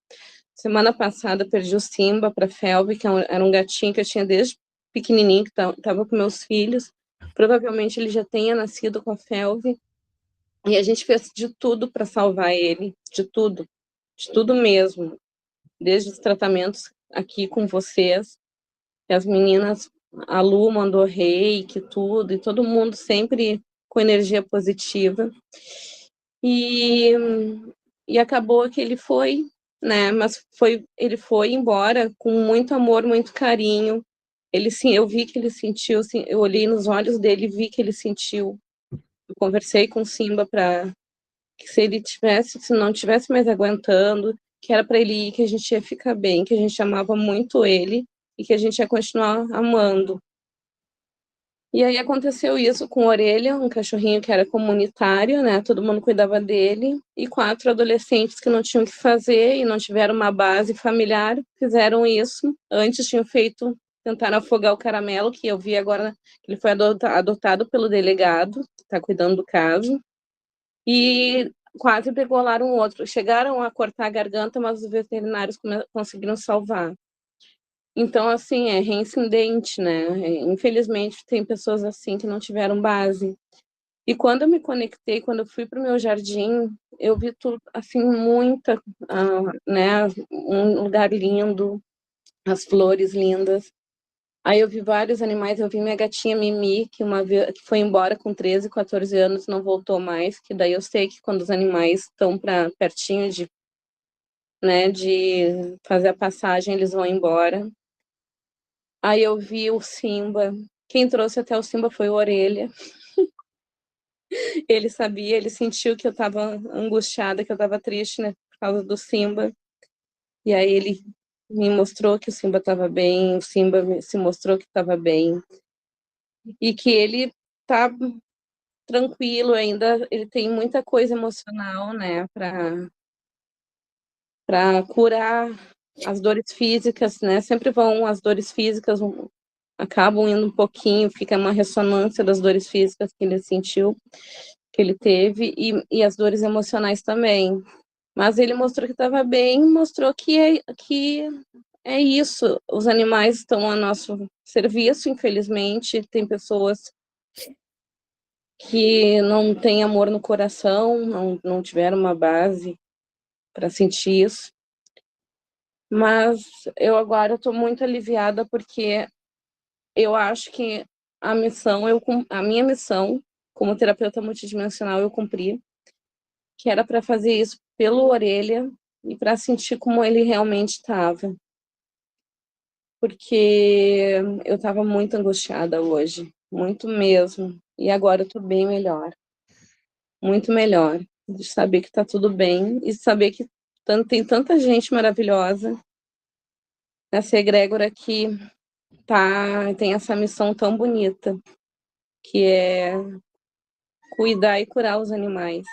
Semana passada perdi o Simba para Felve, que era um gatinho que eu tinha desde pequenininho, que estava com meus filhos. Provavelmente ele já tenha nascido com a Felve. E a gente fez de tudo para salvar ele, de tudo mesmo. Desde os tratamentos aqui com vocês, e as meninas, a Lu mandou reiki, tudo, e todo mundo sempre com energia positiva. E acabou que ele foi, né? Mas ele foi embora com muito amor, muito carinho. Ele sim, eu vi que ele sentiu, sim, eu olhei nos olhos dele e vi que ele sentiu. Eu conversei com o Simba para que se não tivesse mais aguentando, que era para ele ir, que a gente ia ficar bem, que a gente amava muito ele e que a gente ia continuar amando. E aí aconteceu isso com Orelha, um cachorrinho que era comunitário, né? Todo mundo cuidava dele, e 4 adolescentes que não tinham o que fazer e não tiveram uma base familiar, fizeram isso. Antes tinham feito, tentaram afogar o Caramelo, que eu vi agora que ele foi adotado pelo delegado, que está cuidando do caso, e quase degolaram o outro. Chegaram a cortar a garganta, mas os veterinários conseguiram salvar. Então, assim, é reincidente, né? Infelizmente, tem pessoas assim que não tiveram base. E quando eu me conectei, quando eu fui para o meu jardim, eu vi tudo, assim, né? Um lugar lindo, as flores lindas. Aí eu vi vários animais, eu vi minha gatinha Mimi, que que foi embora com 13, 14 anos, não voltou mais, que daí eu sei que quando os animais estão pertinho né, de fazer a passagem, eles vão embora. Aí eu vi o Simba. Quem trouxe até o Simba foi o Orelha. Ele sabia, ele sentiu que eu estava angustiada, que eu estava triste, né, por causa do Simba. E aí ele me mostrou que o Simba estava bem, o Simba se mostrou que estava bem. E que ele tá tranquilo ainda, ele tem muita coisa emocional, né, para curar as dores físicas, né? Sempre as dores físicas acabam indo um pouquinho, fica uma ressonância das dores físicas que ele sentiu, que ele teve, e as dores emocionais também. Mas ele mostrou que estava bem, mostrou que é isso, os animais estão a nosso serviço, infelizmente, tem pessoas que não têm amor no coração, não tiveram uma base para sentir isso. Mas eu agora estou muito aliviada porque eu acho que a minha missão como terapeuta multidimensional eu cumpri, que era para fazer isso pelo Orelha e para sentir como ele realmente estava. Porque eu estava muito angustiada hoje, muito mesmo. E agora eu estou bem melhor, muito melhor. De saber que está tudo bem e saber que tem tanta gente maravilhosa nessa egrégora que tem essa missão tão bonita, que é cuidar e curar os animais.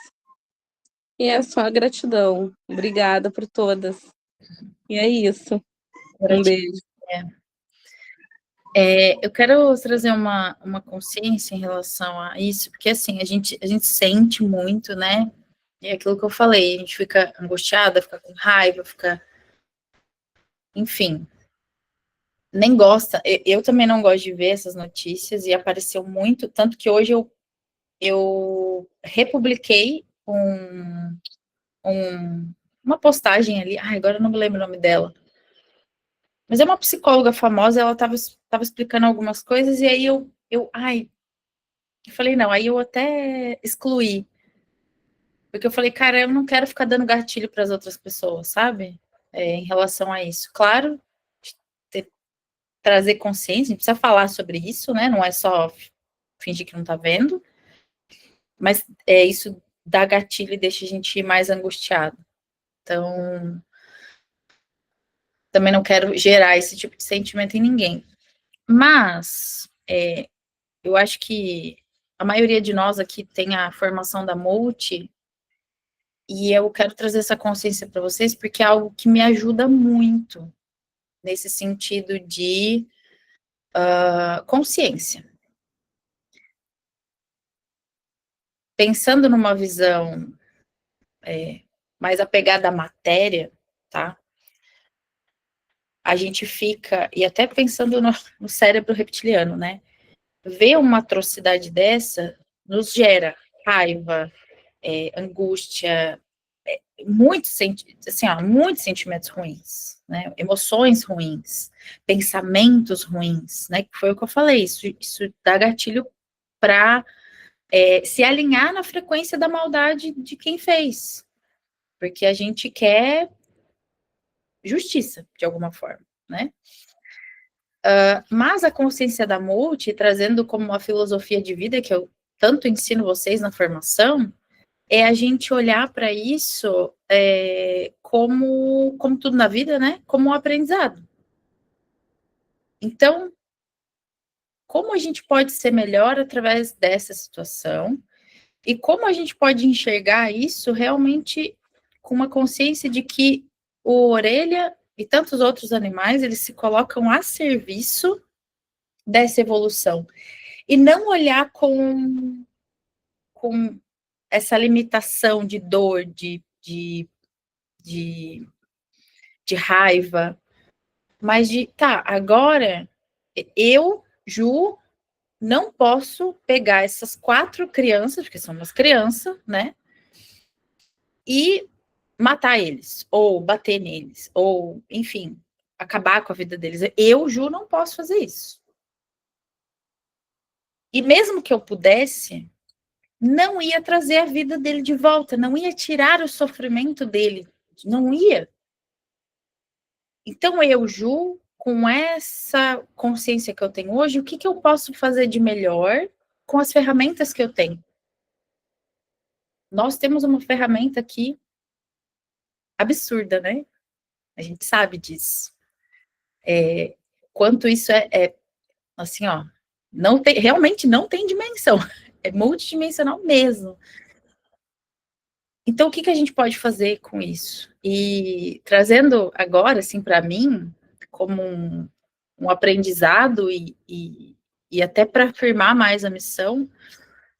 E é só gratidão. Obrigada por todas. E é isso. Um beijo. Eu quero trazer uma consciência em relação a isso, porque assim, a gente sente muito, né? E é aquilo que eu falei, a gente fica angustiada, fica com raiva, fica. Enfim. Nem gosta. Eu também não gosto de ver essas notícias e apareceu muito, tanto que hoje eu republiquei uma postagem ali. Ai, agora eu não me lembro o nome dela. Mas é uma psicóloga famosa, ela estava explicando algumas coisas, e aí eu falei, não, aí eu até excluí. Porque eu falei, cara, eu não quero ficar dando gatilho para as outras pessoas, sabe? Em relação a isso. Claro, trazer consciência, a gente precisa falar sobre isso, né? Não é só fingir que não tá vendo. Mas isso dá gatilho e deixa a gente mais angustiado. Então, também não quero gerar esse tipo de sentimento em ninguém. Mas, eu acho que a maioria de nós aqui tem a formação da Multi, e eu quero trazer essa consciência para vocês, porque é algo que me ajuda muito nesse sentido de consciência. Pensando numa visão mais apegada à matéria, tá? A gente fica, e até pensando no cérebro reptiliano, né? Ver uma atrocidade dessa nos gera raiva, angústia, muitos sentimentos ruins, né? Emoções ruins, pensamentos ruins, né? Que foi o que eu falei, isso dá gatilho para se alinhar na frequência da maldade de quem fez, porque a gente quer justiça, de alguma forma, né? Mas a consciência da multi, trazendo como uma filosofia de vida que eu tanto ensino vocês na formação, é a gente olhar para isso como tudo na vida, né? Como um aprendizado. Então, como a gente pode ser melhor através dessa situação e como a gente pode enxergar isso realmente com uma consciência de que o orelha e tantos outros animais, eles se colocam a serviço dessa evolução. E não olhar com essa limitação de dor, de raiva, mas agora eu, Ju, não posso pegar essas 4 crianças, porque são umas crianças, né, e matar eles, ou bater neles, ou, enfim, acabar com a vida deles. Eu, Ju, não posso fazer isso. E mesmo que eu pudesse, não ia trazer a vida dele de volta, não ia tirar o sofrimento dele, não ia. Então, eu, Ju, com essa consciência que eu tenho hoje, o que eu posso fazer de melhor com as ferramentas que eu tenho? Nós temos uma ferramenta aqui absurda, né? A gente sabe disso. Quanto isso assim, ó, realmente não tem dimensão, é multidimensional mesmo. Então, o que a gente pode fazer com isso? E trazendo agora, assim, para mim, como um aprendizado e até para afirmar mais a missão,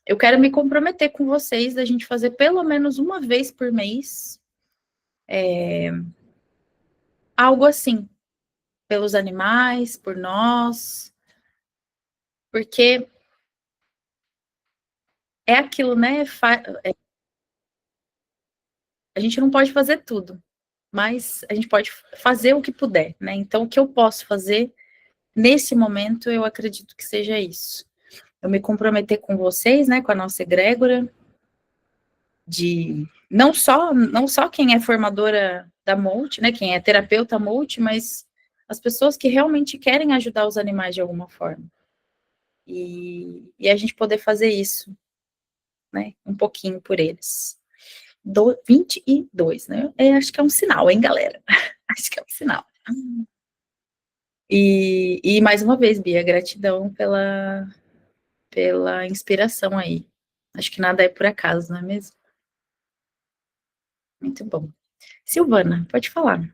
eu quero me comprometer com vocês da gente fazer pelo menos uma vez por mês algo assim, pelos animais, por nós, porque é aquilo, né? A gente não pode fazer tudo, mas a gente pode fazer o que puder, né? Então, o que eu posso fazer nesse momento, eu acredito que seja isso. Eu me comprometer com vocês, né, com a nossa egrégora, de não só quem é formadora da Multi, né, quem é terapeuta Multi, mas as pessoas que realmente querem ajudar os animais de alguma forma. E a gente poder fazer isso, né, um pouquinho por eles. 22, né? Acho que é um sinal, hein, galera? Acho que é um sinal. E mais uma vez, Bia, gratidão pela inspiração aí. Acho que nada é por acaso, não é mesmo? Muito bom. Silvana, pode falar.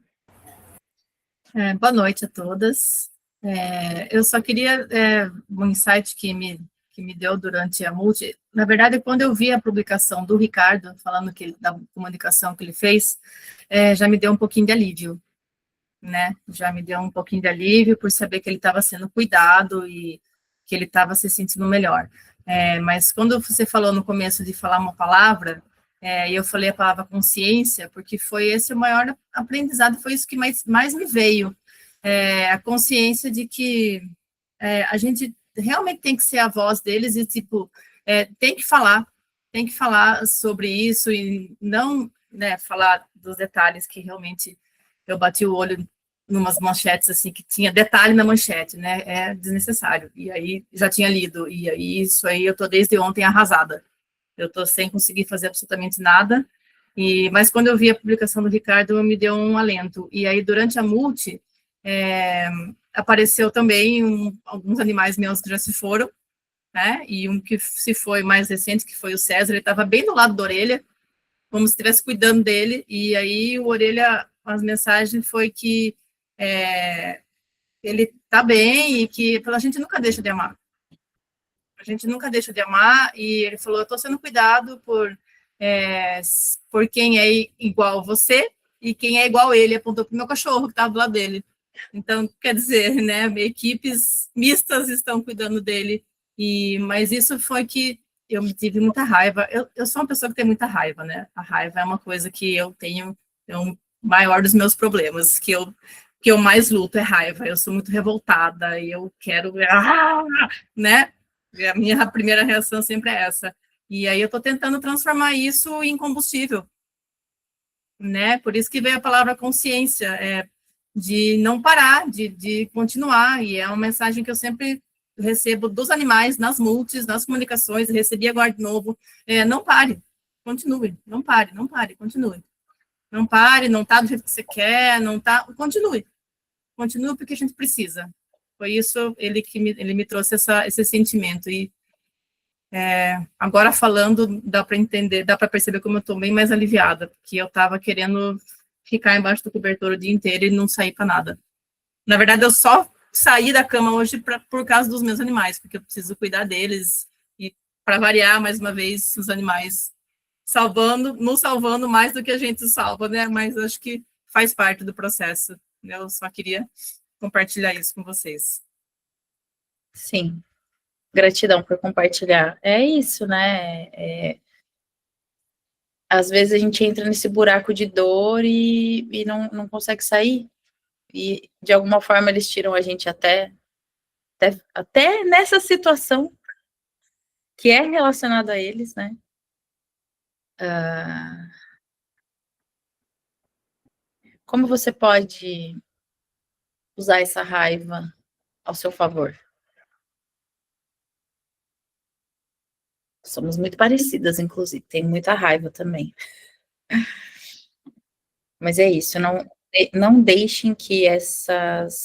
Boa noite a todas. Eu só queria um insight que me deu durante a multi. Na verdade, quando eu vi a publicação do Ricardo, falando da comunicação que ele fez, já me deu um pouquinho de alívio, né? Já me deu um pouquinho de alívio por saber que ele estava sendo cuidado e que ele estava se sentindo melhor. Mas quando você falou no começo de falar uma palavra, e eu falei a palavra consciência, porque foi esse o maior aprendizado, foi isso que mais me veio. A consciência de que a gente realmente tem que ser a voz deles e, tipo, tem que falar sobre isso e não, né, falar dos detalhes que realmente eu bati o olho numas manchetes, assim, que tinha detalhe na manchete, né, é desnecessário, e aí já tinha lido, e aí isso aí eu tô desde ontem arrasada, eu tô sem conseguir fazer absolutamente nada, mas quando eu vi a publicação do Ricardo, me deu um alento, e aí durante a multi, apareceu também alguns animais meus que já se foram, né, e um que se foi mais recente, que foi o César, ele estava bem do lado da Orelha, como se estivesse cuidando dele, e aí o Orelha, as mensagens foi que ele tá bem e que a gente nunca deixa de amar. A gente nunca deixa de amar, e ele falou, eu tô sendo cuidado por quem é igual você e quem é igual ele, apontou pro meu cachorro que estava do lado dele. Então, quer dizer, né, equipes mistas estão cuidando dele, mas isso foi que eu tive muita raiva. Eu sou uma pessoa que tem muita raiva, né? A raiva é uma coisa que eu tenho, é o maior dos meus problemas, que eu mais luto é raiva. Eu sou muito revoltada e eu quero, né? A minha primeira reação sempre é essa. E aí eu estou tentando transformar isso em combustível, né? Por isso que veio a palavra consciência, de não parar, de continuar. E é uma mensagem que eu sempre recebo dos animais, nas multis, nas comunicações, recebi agora de novo. Não pare, continue, não pare, não pare, continue. Não pare, não está do jeito que você quer, não está, continue. Continue porque a gente precisa. Foi isso, ele me trouxe esse sentimento. E agora falando, dá para entender, dá para perceber como eu estou bem mais aliviada, porque eu estava querendo ficar embaixo do cobertor o dia inteiro e não sair para nada. Na verdade, eu só saí da cama hoje por causa dos meus animais, porque eu preciso cuidar deles e, para variar, mais uma vez, os animais nos salvando mais do que a gente salva, né? Mas acho que faz parte do processo. Eu só queria compartilhar isso com vocês. Sim. Gratidão por compartilhar. É isso, né? Às vezes a gente entra nesse buraco de dor e não consegue sair. E, de alguma forma, eles tiram a gente até nessa situação que é relacionada a eles, né? Como você pode usar essa raiva ao seu favor? Somos muito parecidas, inclusive. Tem muita raiva também. Mas é isso, não deixem que essa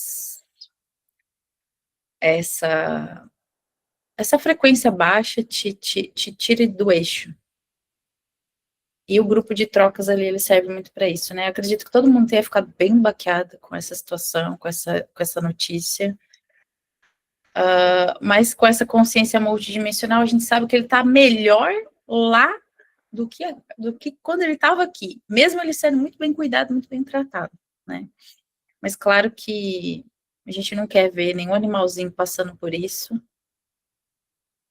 frequência baixa te tire do eixo. E o grupo de trocas ali, ele serve muito para isso, né? Eu acredito que todo mundo tenha ficado bem baqueado com essa situação, com essa notícia. Mas com essa consciência multidimensional, a gente sabe que ele está melhor lá do que quando ele estava aqui, mesmo ele sendo muito bem cuidado, muito bem tratado, né? Mas claro que a gente não quer ver nenhum animalzinho passando por isso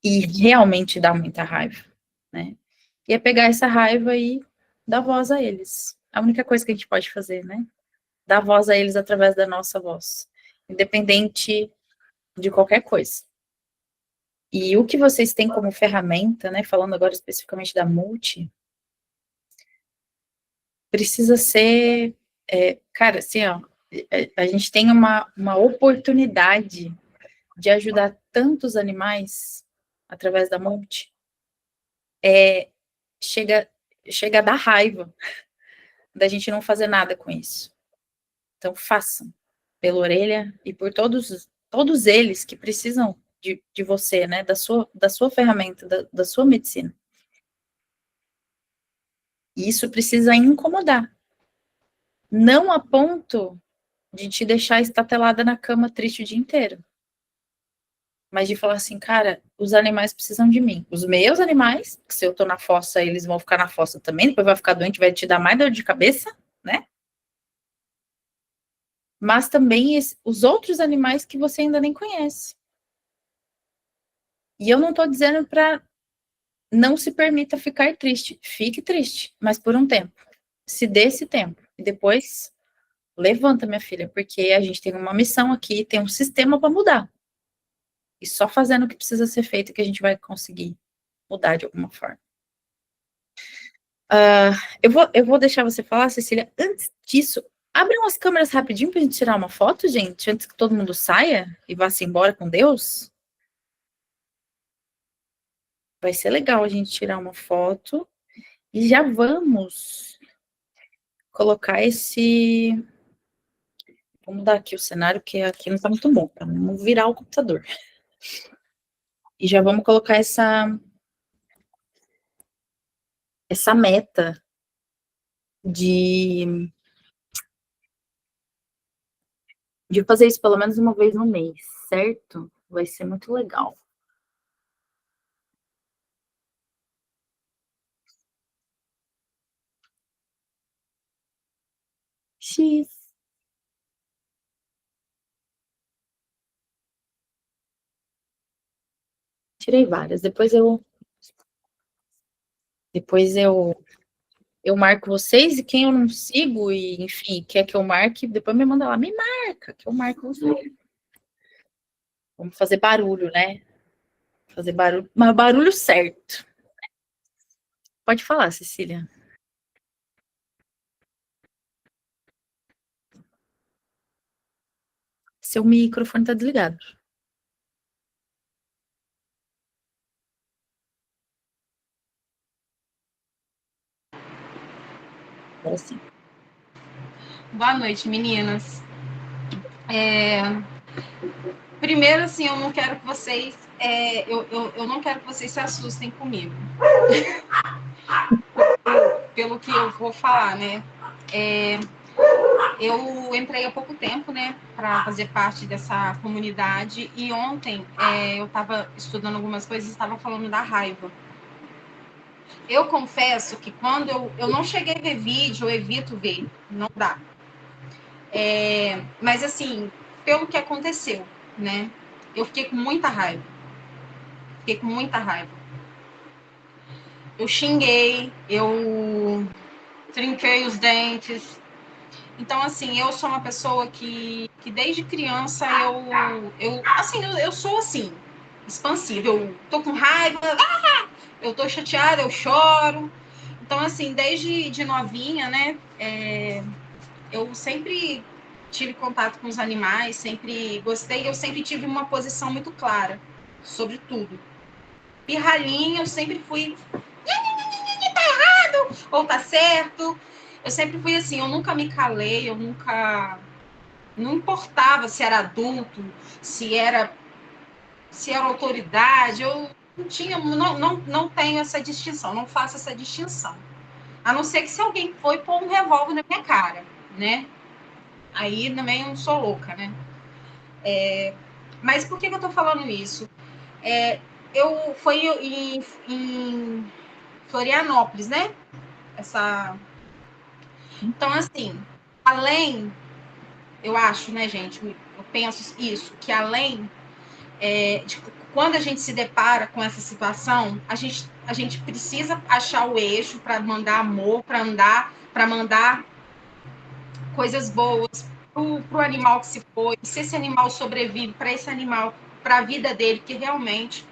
e realmente dá muita raiva, né? E é pegar essa raiva e dar voz a eles. A única coisa que a gente pode fazer, né? Dar voz a eles através da nossa voz, independente de qualquer coisa. E o que vocês têm como ferramenta, né? Falando agora especificamente da multi, precisa ser, cara, assim, ó, a gente tem uma oportunidade de ajudar tantos animais através da multi, chega a dar raiva da gente não fazer nada com isso. Então, façam pela Orelha e por todos eles que precisam de você, né, da sua ferramenta, da sua medicina. E isso precisa incomodar. Não a ponto de te deixar estatelada na cama triste o dia inteiro. Mas de falar assim, cara, os animais precisam de mim. Os meus animais, que se eu tô na fossa, eles vão ficar na fossa também, depois vai ficar doente, vai te dar mais dor de cabeça, né? Mas também os outros animais que você ainda nem conhece. E eu não tô dizendo para não se permita ficar triste. Fique triste, mas por um tempo. Se dê esse tempo. E depois, levanta, minha filha, porque a gente tem uma missão aqui, tem um sistema para mudar. E só fazendo o que precisa ser feito que a gente vai conseguir mudar de alguma forma. Eu vou deixar você falar, Cecília. Antes disso, abre umas câmeras rapidinho pra gente tirar uma foto, gente, antes que todo mundo saia e vá-se embora com Deus. Vai ser legal a gente tirar uma foto. E já vamos colocar esse... Vou mudar aqui o cenário, porque aqui não tá muito bom, tá? Vamos virar o computador. E já vamos colocar essa meta de fazer isso pelo menos uma vez no mês, certo? Vai ser muito legal. X. Tirei várias. Eu marco vocês e quem eu não sigo e, enfim, quer que eu marque, depois me manda lá, me marca, que eu marco você. Vamos fazer barulho, né? Fazer barulho, mas barulho certo. Pode falar, Cecília. Seu microfone tá desligado. Agora sim. Boa noite, meninas. Primeiro, assim, eu não quero que vocês, eu não quero que vocês se assustem comigo, pelo que eu vou falar, né? Eu entrei há pouco tempo, né, para fazer parte dessa comunidade e ontem eu estava estudando algumas coisas e estava falando da raiva. Eu confesso que quando eu não cheguei a ver vídeo, eu evito ver, não dá. Mas assim, pelo que aconteceu, né? Eu fiquei com muita raiva. Fiquei com muita raiva. Eu xinguei, eu trinquei os dentes. Então, assim, eu sou uma pessoa que desde criança eu sou assim, expansiva. Eu tô com raiva, eu tô chateada, eu choro. Então, assim, desde de novinha, né, eu sempre tive contato com os animais, sempre gostei, eu sempre tive uma posição muito clara sobre tudo. Pirralhinha, eu sempre fui ou tá certo. Eu sempre fui assim, eu nunca me calei, eu nunca... Não importava se era adulto, se era autoridade, eu não tinha, não tenho essa distinção, não faço essa distinção. A não ser que se alguém foi pôr um revólver na minha cara, né? Aí também eu não sou louca, né? Mas por que eu tô falando isso? Eu fui em Florianópolis, né? Então, assim, além, eu acho, né, gente, eu penso isso, que além de quando a gente se depara com essa situação, a gente precisa achar o eixo para mandar amor, para mandar coisas boas para o animal que se foi, se esse animal sobrevive, para esse animal, para a vida dele, que realmente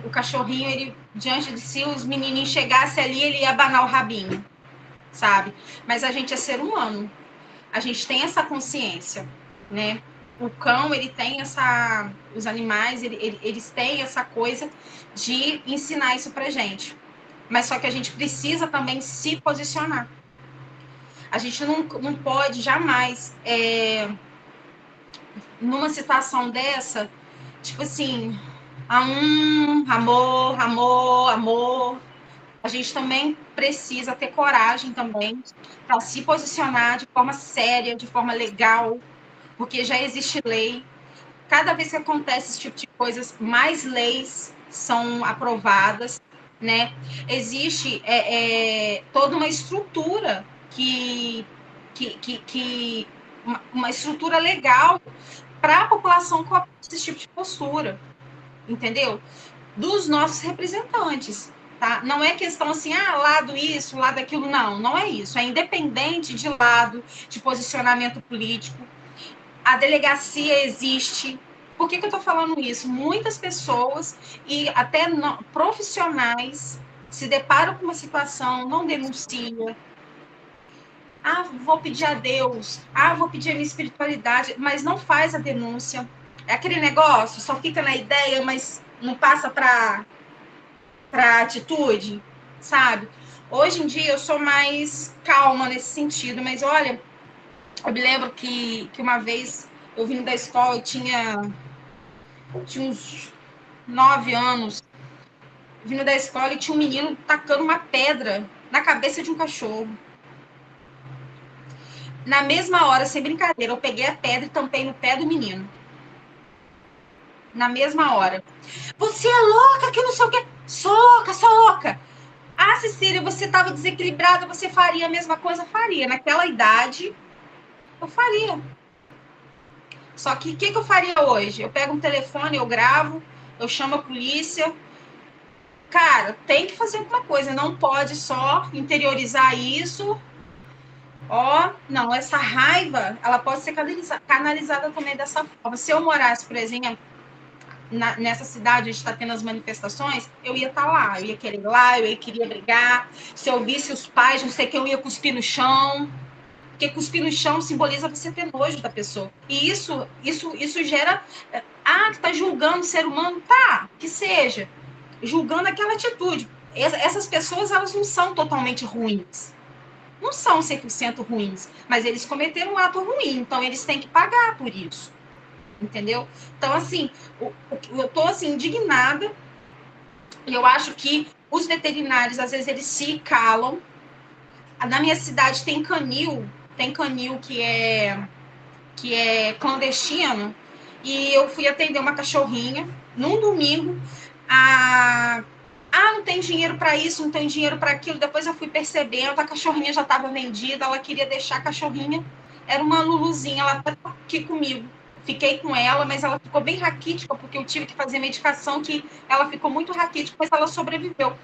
o cachorrinho, ele diante de si, os menininhos chegassem ali, ele ia abanar o rabinho, sabe? Mas a gente é ser humano, a gente tem essa consciência, né? O cão, ele tem os animais, eles têm essa coisa de ensinar isso pra gente. Mas só que a gente precisa também se posicionar. A gente não pode jamais, numa situação dessa, tipo assim, amor, amor, amor. gente também precisa ter coragem também para se posicionar de forma séria, de forma legal, porque já existe lei. Cada vez que acontece esse tipo de coisas, mais leis são aprovadas, né? Existe toda uma estrutura uma estrutura legal para a população com esse tipo de postura, entendeu? Dos nossos representantes, tá? Não é questão assim, lado isso, lado aquilo, não é isso. É independente de lado, de posicionamento político. A delegacia existe. Por que eu estou falando isso? Muitas pessoas e até profissionais se deparam com uma situação, não denuncia. Vou pedir a Deus. Vou pedir a minha espiritualidade, mas não faz a denúncia. É aquele negócio, só fica na ideia, mas não passa para atitude, sabe? Hoje em dia eu sou mais calma nesse sentido, mas olha, eu me lembro que uma vez eu vim da escola, eu tinha uns 9 anos, vindo da escola e tinha um menino tacando uma pedra na cabeça de um cachorro. Na mesma hora, sem brincadeira, eu peguei a pedra e tampei no pé do menino. Na mesma hora. Você é louca, que não sei o quê. Sou louca. Cecília, você estava desequilibrada, você faria a mesma coisa? Faria. Naquela idade, eu faria. Só que o que eu faria hoje? Eu pego um telefone, eu gravo, eu chamo a polícia. Cara, tem que fazer alguma coisa, não pode só interiorizar isso. Não, essa raiva, ela pode ser canalizada também dessa forma. Se eu morasse, por exemplo, nessa cidade onde está tendo as manifestações, eu ia estar lá, eu ia querer ir lá, eu queria brigar. Se eu visse os pais, não sei o que, eu ia cuspir no chão. Porque cuspir no chão simboliza você ter nojo da pessoa. E isso gera... que está julgando o ser humano? Tá, que seja. Julgando aquela atitude. Essas pessoas, elas não são totalmente ruins. Não são 100% ruins. Mas eles cometeram um ato ruim. Então, eles têm que pagar por isso. Entendeu? Então, assim, eu tô, assim, indignada. E eu acho que os veterinários, às vezes, eles se calam. Na minha cidade tem canil que é clandestino. E eu fui atender uma cachorrinha num domingo. Não tem dinheiro para isso, não tem dinheiro para aquilo. Depois eu fui percebendo, a cachorrinha já estava vendida, ela queria deixar a cachorrinha. Era uma luluzinha, ela está aqui comigo. Fiquei com ela, mas ela ficou bem raquítica, porque eu tive que fazer medicação, que ela ficou muito raquítica, mas ela sobreviveu.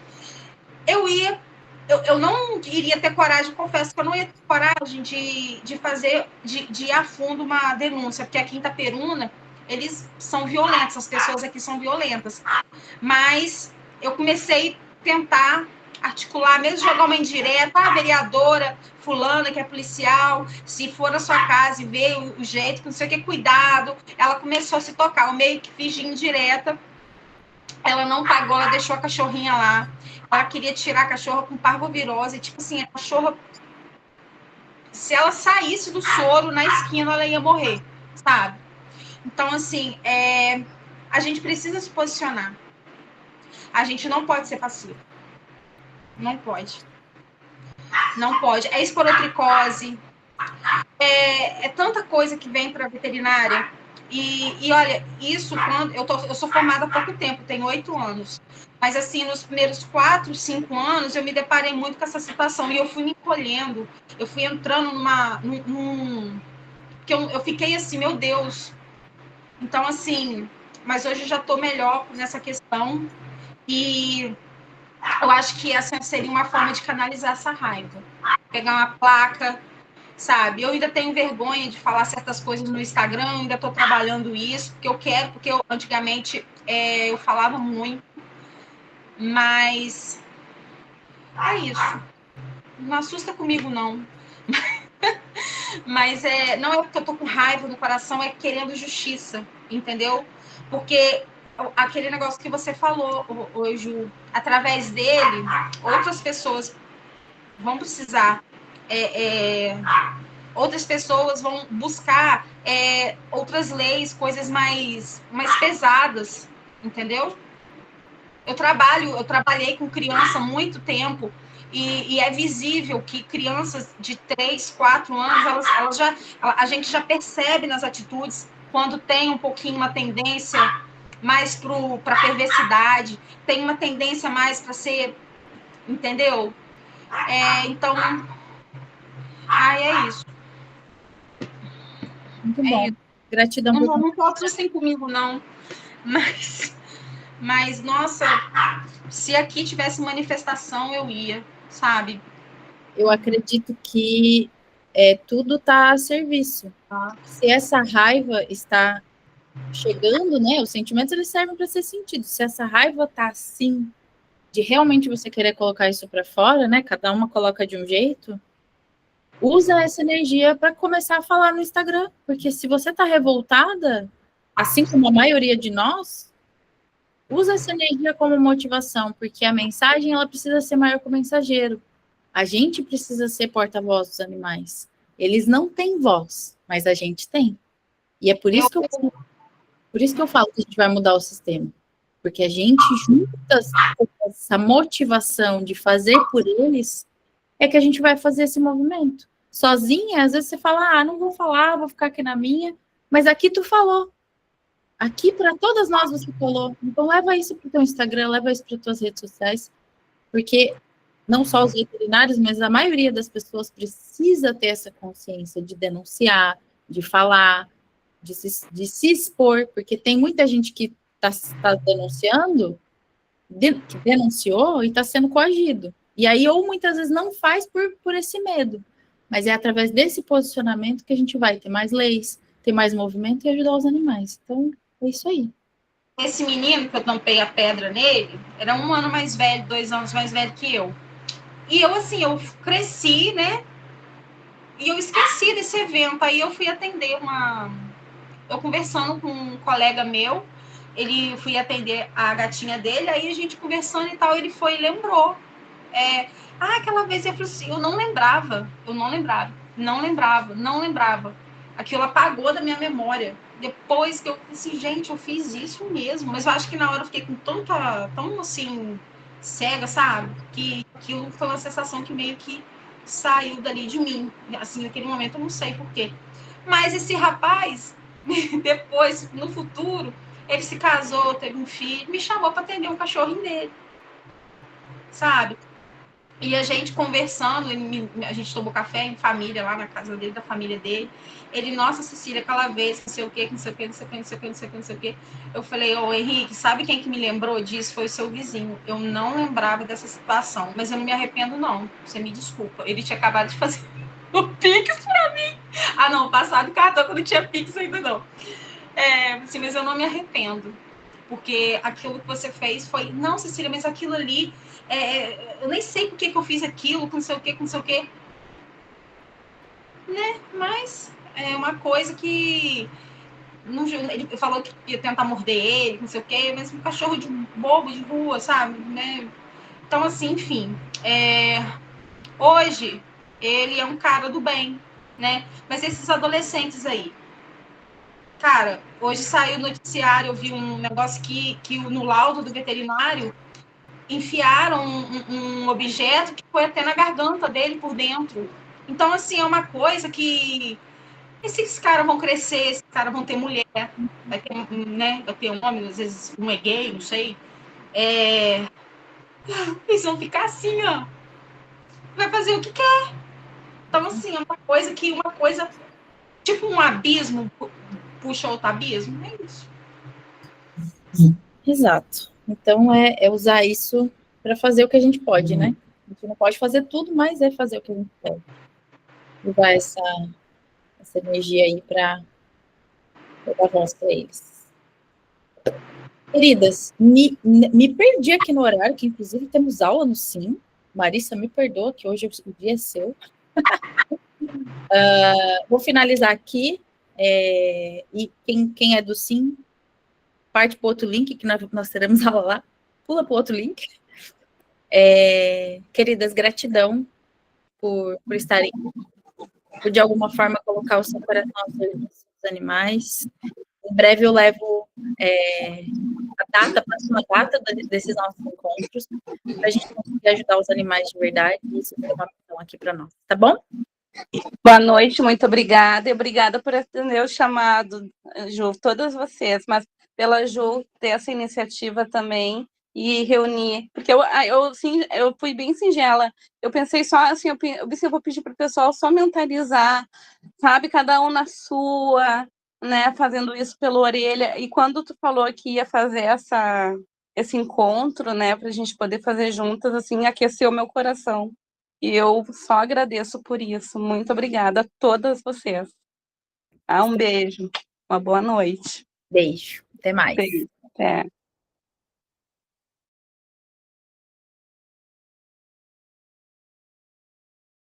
Eu não iria ter coragem, confesso que eu não ia ter coragem de fazer, de ir a fundo uma denúncia, porque aqui em Itaperuna, eles são violentos, as pessoas aqui são violentas. Mas eu comecei a tentar articular, mesmo jogar uma indireta, a vereadora fulana, que é policial, se for na sua casa e ver o jeito, que não sei o que, cuidado. Ela começou a se tocar, eu meio que fiz de indireta. Ela não pagou, ela deixou a cachorrinha lá. Ela queria tirar a cachorra com parvovirose. Tipo assim, a cachorra, se ela saísse do soro na esquina, ela ia morrer, sabe? Então, assim, a gente precisa se posicionar. A gente não pode ser passivo. Não pode. Não pode. É esporotricose. É tanta coisa que vem para a veterinária. E olha, isso quando eu sou formada há pouco tempo, tenho 8 anos. Mas assim, nos primeiros 4, 5 anos, eu me deparei muito com essa situação. E eu fui me encolhendo, eu fui entrando que eu fiquei assim, meu Deus. Então, assim, mas hoje eu já estou melhor nessa questão. E eu acho que essa seria uma forma de canalizar essa raiva. Pegar uma placa, sabe? Eu ainda tenho vergonha de falar certas coisas no Instagram, ainda estou trabalhando isso, porque antigamente eu falava muito, mas é isso. Não assusta comigo, não. Mas não é porque eu tô com raiva no coração, é querendo justiça, entendeu? Porque aquele negócio que você falou, Ju, através dele, outras pessoas vão precisar, outras pessoas vão buscar outras leis, coisas mais pesadas, entendeu? Eu trabalhei com criança há muito tempo, e é visível que crianças de 3, 4 anos, a gente já percebe nas atitudes quando tem um pouquinho uma tendência mais para perversidade, tem uma tendência mais para ser, entendeu? Então, é isso. Muito bom. Gratidão por Não todos assim comigo, não. Mas, nossa, se aqui tivesse manifestação, eu ia, sabe? Eu acredito que tudo está a serviço. Se essa raiva está chegando, né? Os sentimentos eles servem para ser sentidos. Se essa raiva está assim, de realmente você querer colocar isso para fora, né? Cada uma coloca de um jeito. Usa essa energia para começar a falar no Instagram, porque se você está revoltada, assim como a maioria de nós, usa essa energia como motivação, porque a mensagem ela precisa ser maior que o mensageiro. A gente precisa ser porta-voz dos animais. Eles não têm voz, mas a gente tem. E é por isso que eu falo que a gente vai mudar o sistema. Porque a gente, juntas com essa motivação de fazer por eles, é que a gente vai fazer esse movimento. Sozinha, às vezes você fala, não vou falar, vou ficar aqui na minha, mas aqui tu falou. Aqui para todas nós você falou. Então leva isso para o teu Instagram, leva isso para as tuas redes sociais, porque não só os veterinários, mas a maioria das pessoas precisa ter essa consciência de denunciar, de falar, de se expor, porque tem muita gente que está denunciando, que denunciou e está sendo coagido. E aí, ou muitas vezes não faz por esse medo. Mas é através desse posicionamento que a gente vai ter mais leis, ter mais movimento e ajudar os animais. Então, é isso aí. Esse menino que eu tampei a pedra nele, era 1 ano mais velho, 2 anos mais velho que eu. E eu, assim, eu cresci, né? E eu esqueci desse evento. Aí eu fui atender eu conversando com um colega meu, ele fui atender a gatinha dele, aí a gente conversando e tal, ele foi e lembrou. Aquela vez eu falei assim, eu não lembrava. Aquilo apagou da minha memória. Depois que eu falei assim, gente, eu fiz isso mesmo. Mas eu acho que na hora eu fiquei com tão assim, cega, sabe? Que aquilo foi uma sensação que meio que saiu dali de mim. Assim, naquele momento eu não sei porquê. Mas esse rapaz, depois, no futuro, ele se casou, teve um filho, me chamou para atender um cachorrinho dele. Sabe? E a gente conversando, a gente tomou café em família, lá na casa dele, da família dele. Ele, nossa, Cecília, aquela vez, não sei o quê, não sei o quê, não sei o quê, não sei o quê, não sei o quê, não sei o quê. Eu falei, Henrique, sabe quem que me lembrou disso? Foi o seu vizinho. Eu não lembrava dessa situação, mas eu não me arrependo, não. Você me desculpa. Ele tinha acabado de fazer o Pix pra mim. Não, passado cartão, quando não tinha Pix ainda, não. Assim, mas eu não me arrependo. Porque aquilo que você fez foi, não, Cecília, mas aquilo ali, eu nem sei por que eu fiz aquilo, com não sei o quê. Né? Mas é uma coisa que ele falou que ia tentar morder ele, não sei o quê, mas um cachorro de bobo de rua, sabe? Né? Então, assim, enfim. Hoje, ele é um cara do bem, né? Mas esses adolescentes aí, cara, hoje saiu no noticiário, eu vi um negócio que no laudo do veterinário enfiaram um objeto que foi até na garganta dele por dentro. Então, assim, é uma coisa que esses caras vão crescer, esses caras vão ter mulher, vai ter homem, às vezes um é gay, não sei. Eles vão ficar assim, ó. Vai fazer o que quer. Então, assim, é uma coisa tipo um abismo puxa outro abismo, é isso. Exato. Então, é usar isso para fazer o que a gente pode, né? A gente não pode fazer tudo, mas é fazer o que a gente pode. Usar essa energia aí para dar voz para eles. Queridas, me perdi aqui no horário, que inclusive temos aula no Sim. Marissa, me perdoa, que hoje o dia é seu. Vou finalizar aqui. E quem é do Sim, parte para o outro link, que nós teremos aula lá. Pula para o outro link. Queridas, gratidão por estarem, por de alguma forma colocar o seu coração aos serviços dos animais. Em breve eu levo a próxima data desses nossos encontros, para a gente conseguir ajudar os animais de verdade, e isso é uma missão aqui para nós, tá bom? Boa noite, muito obrigada, e obrigada por atender o chamado, Ju, todas vocês, mas pela Ju ter essa iniciativa também e reunir, porque eu fui bem singela, eu pensei só assim, eu vou pedir para o pessoal só mentalizar, sabe, cada um na sua, né, fazendo isso pela orelha, e quando tu falou que ia fazer esse encontro, né, para a gente poder fazer juntas, assim, aqueceu meu coração. E eu só agradeço por isso. Muito obrigada a todas vocês. Um beijo. Uma boa noite. Beijo. Até mais. Beijo. Até.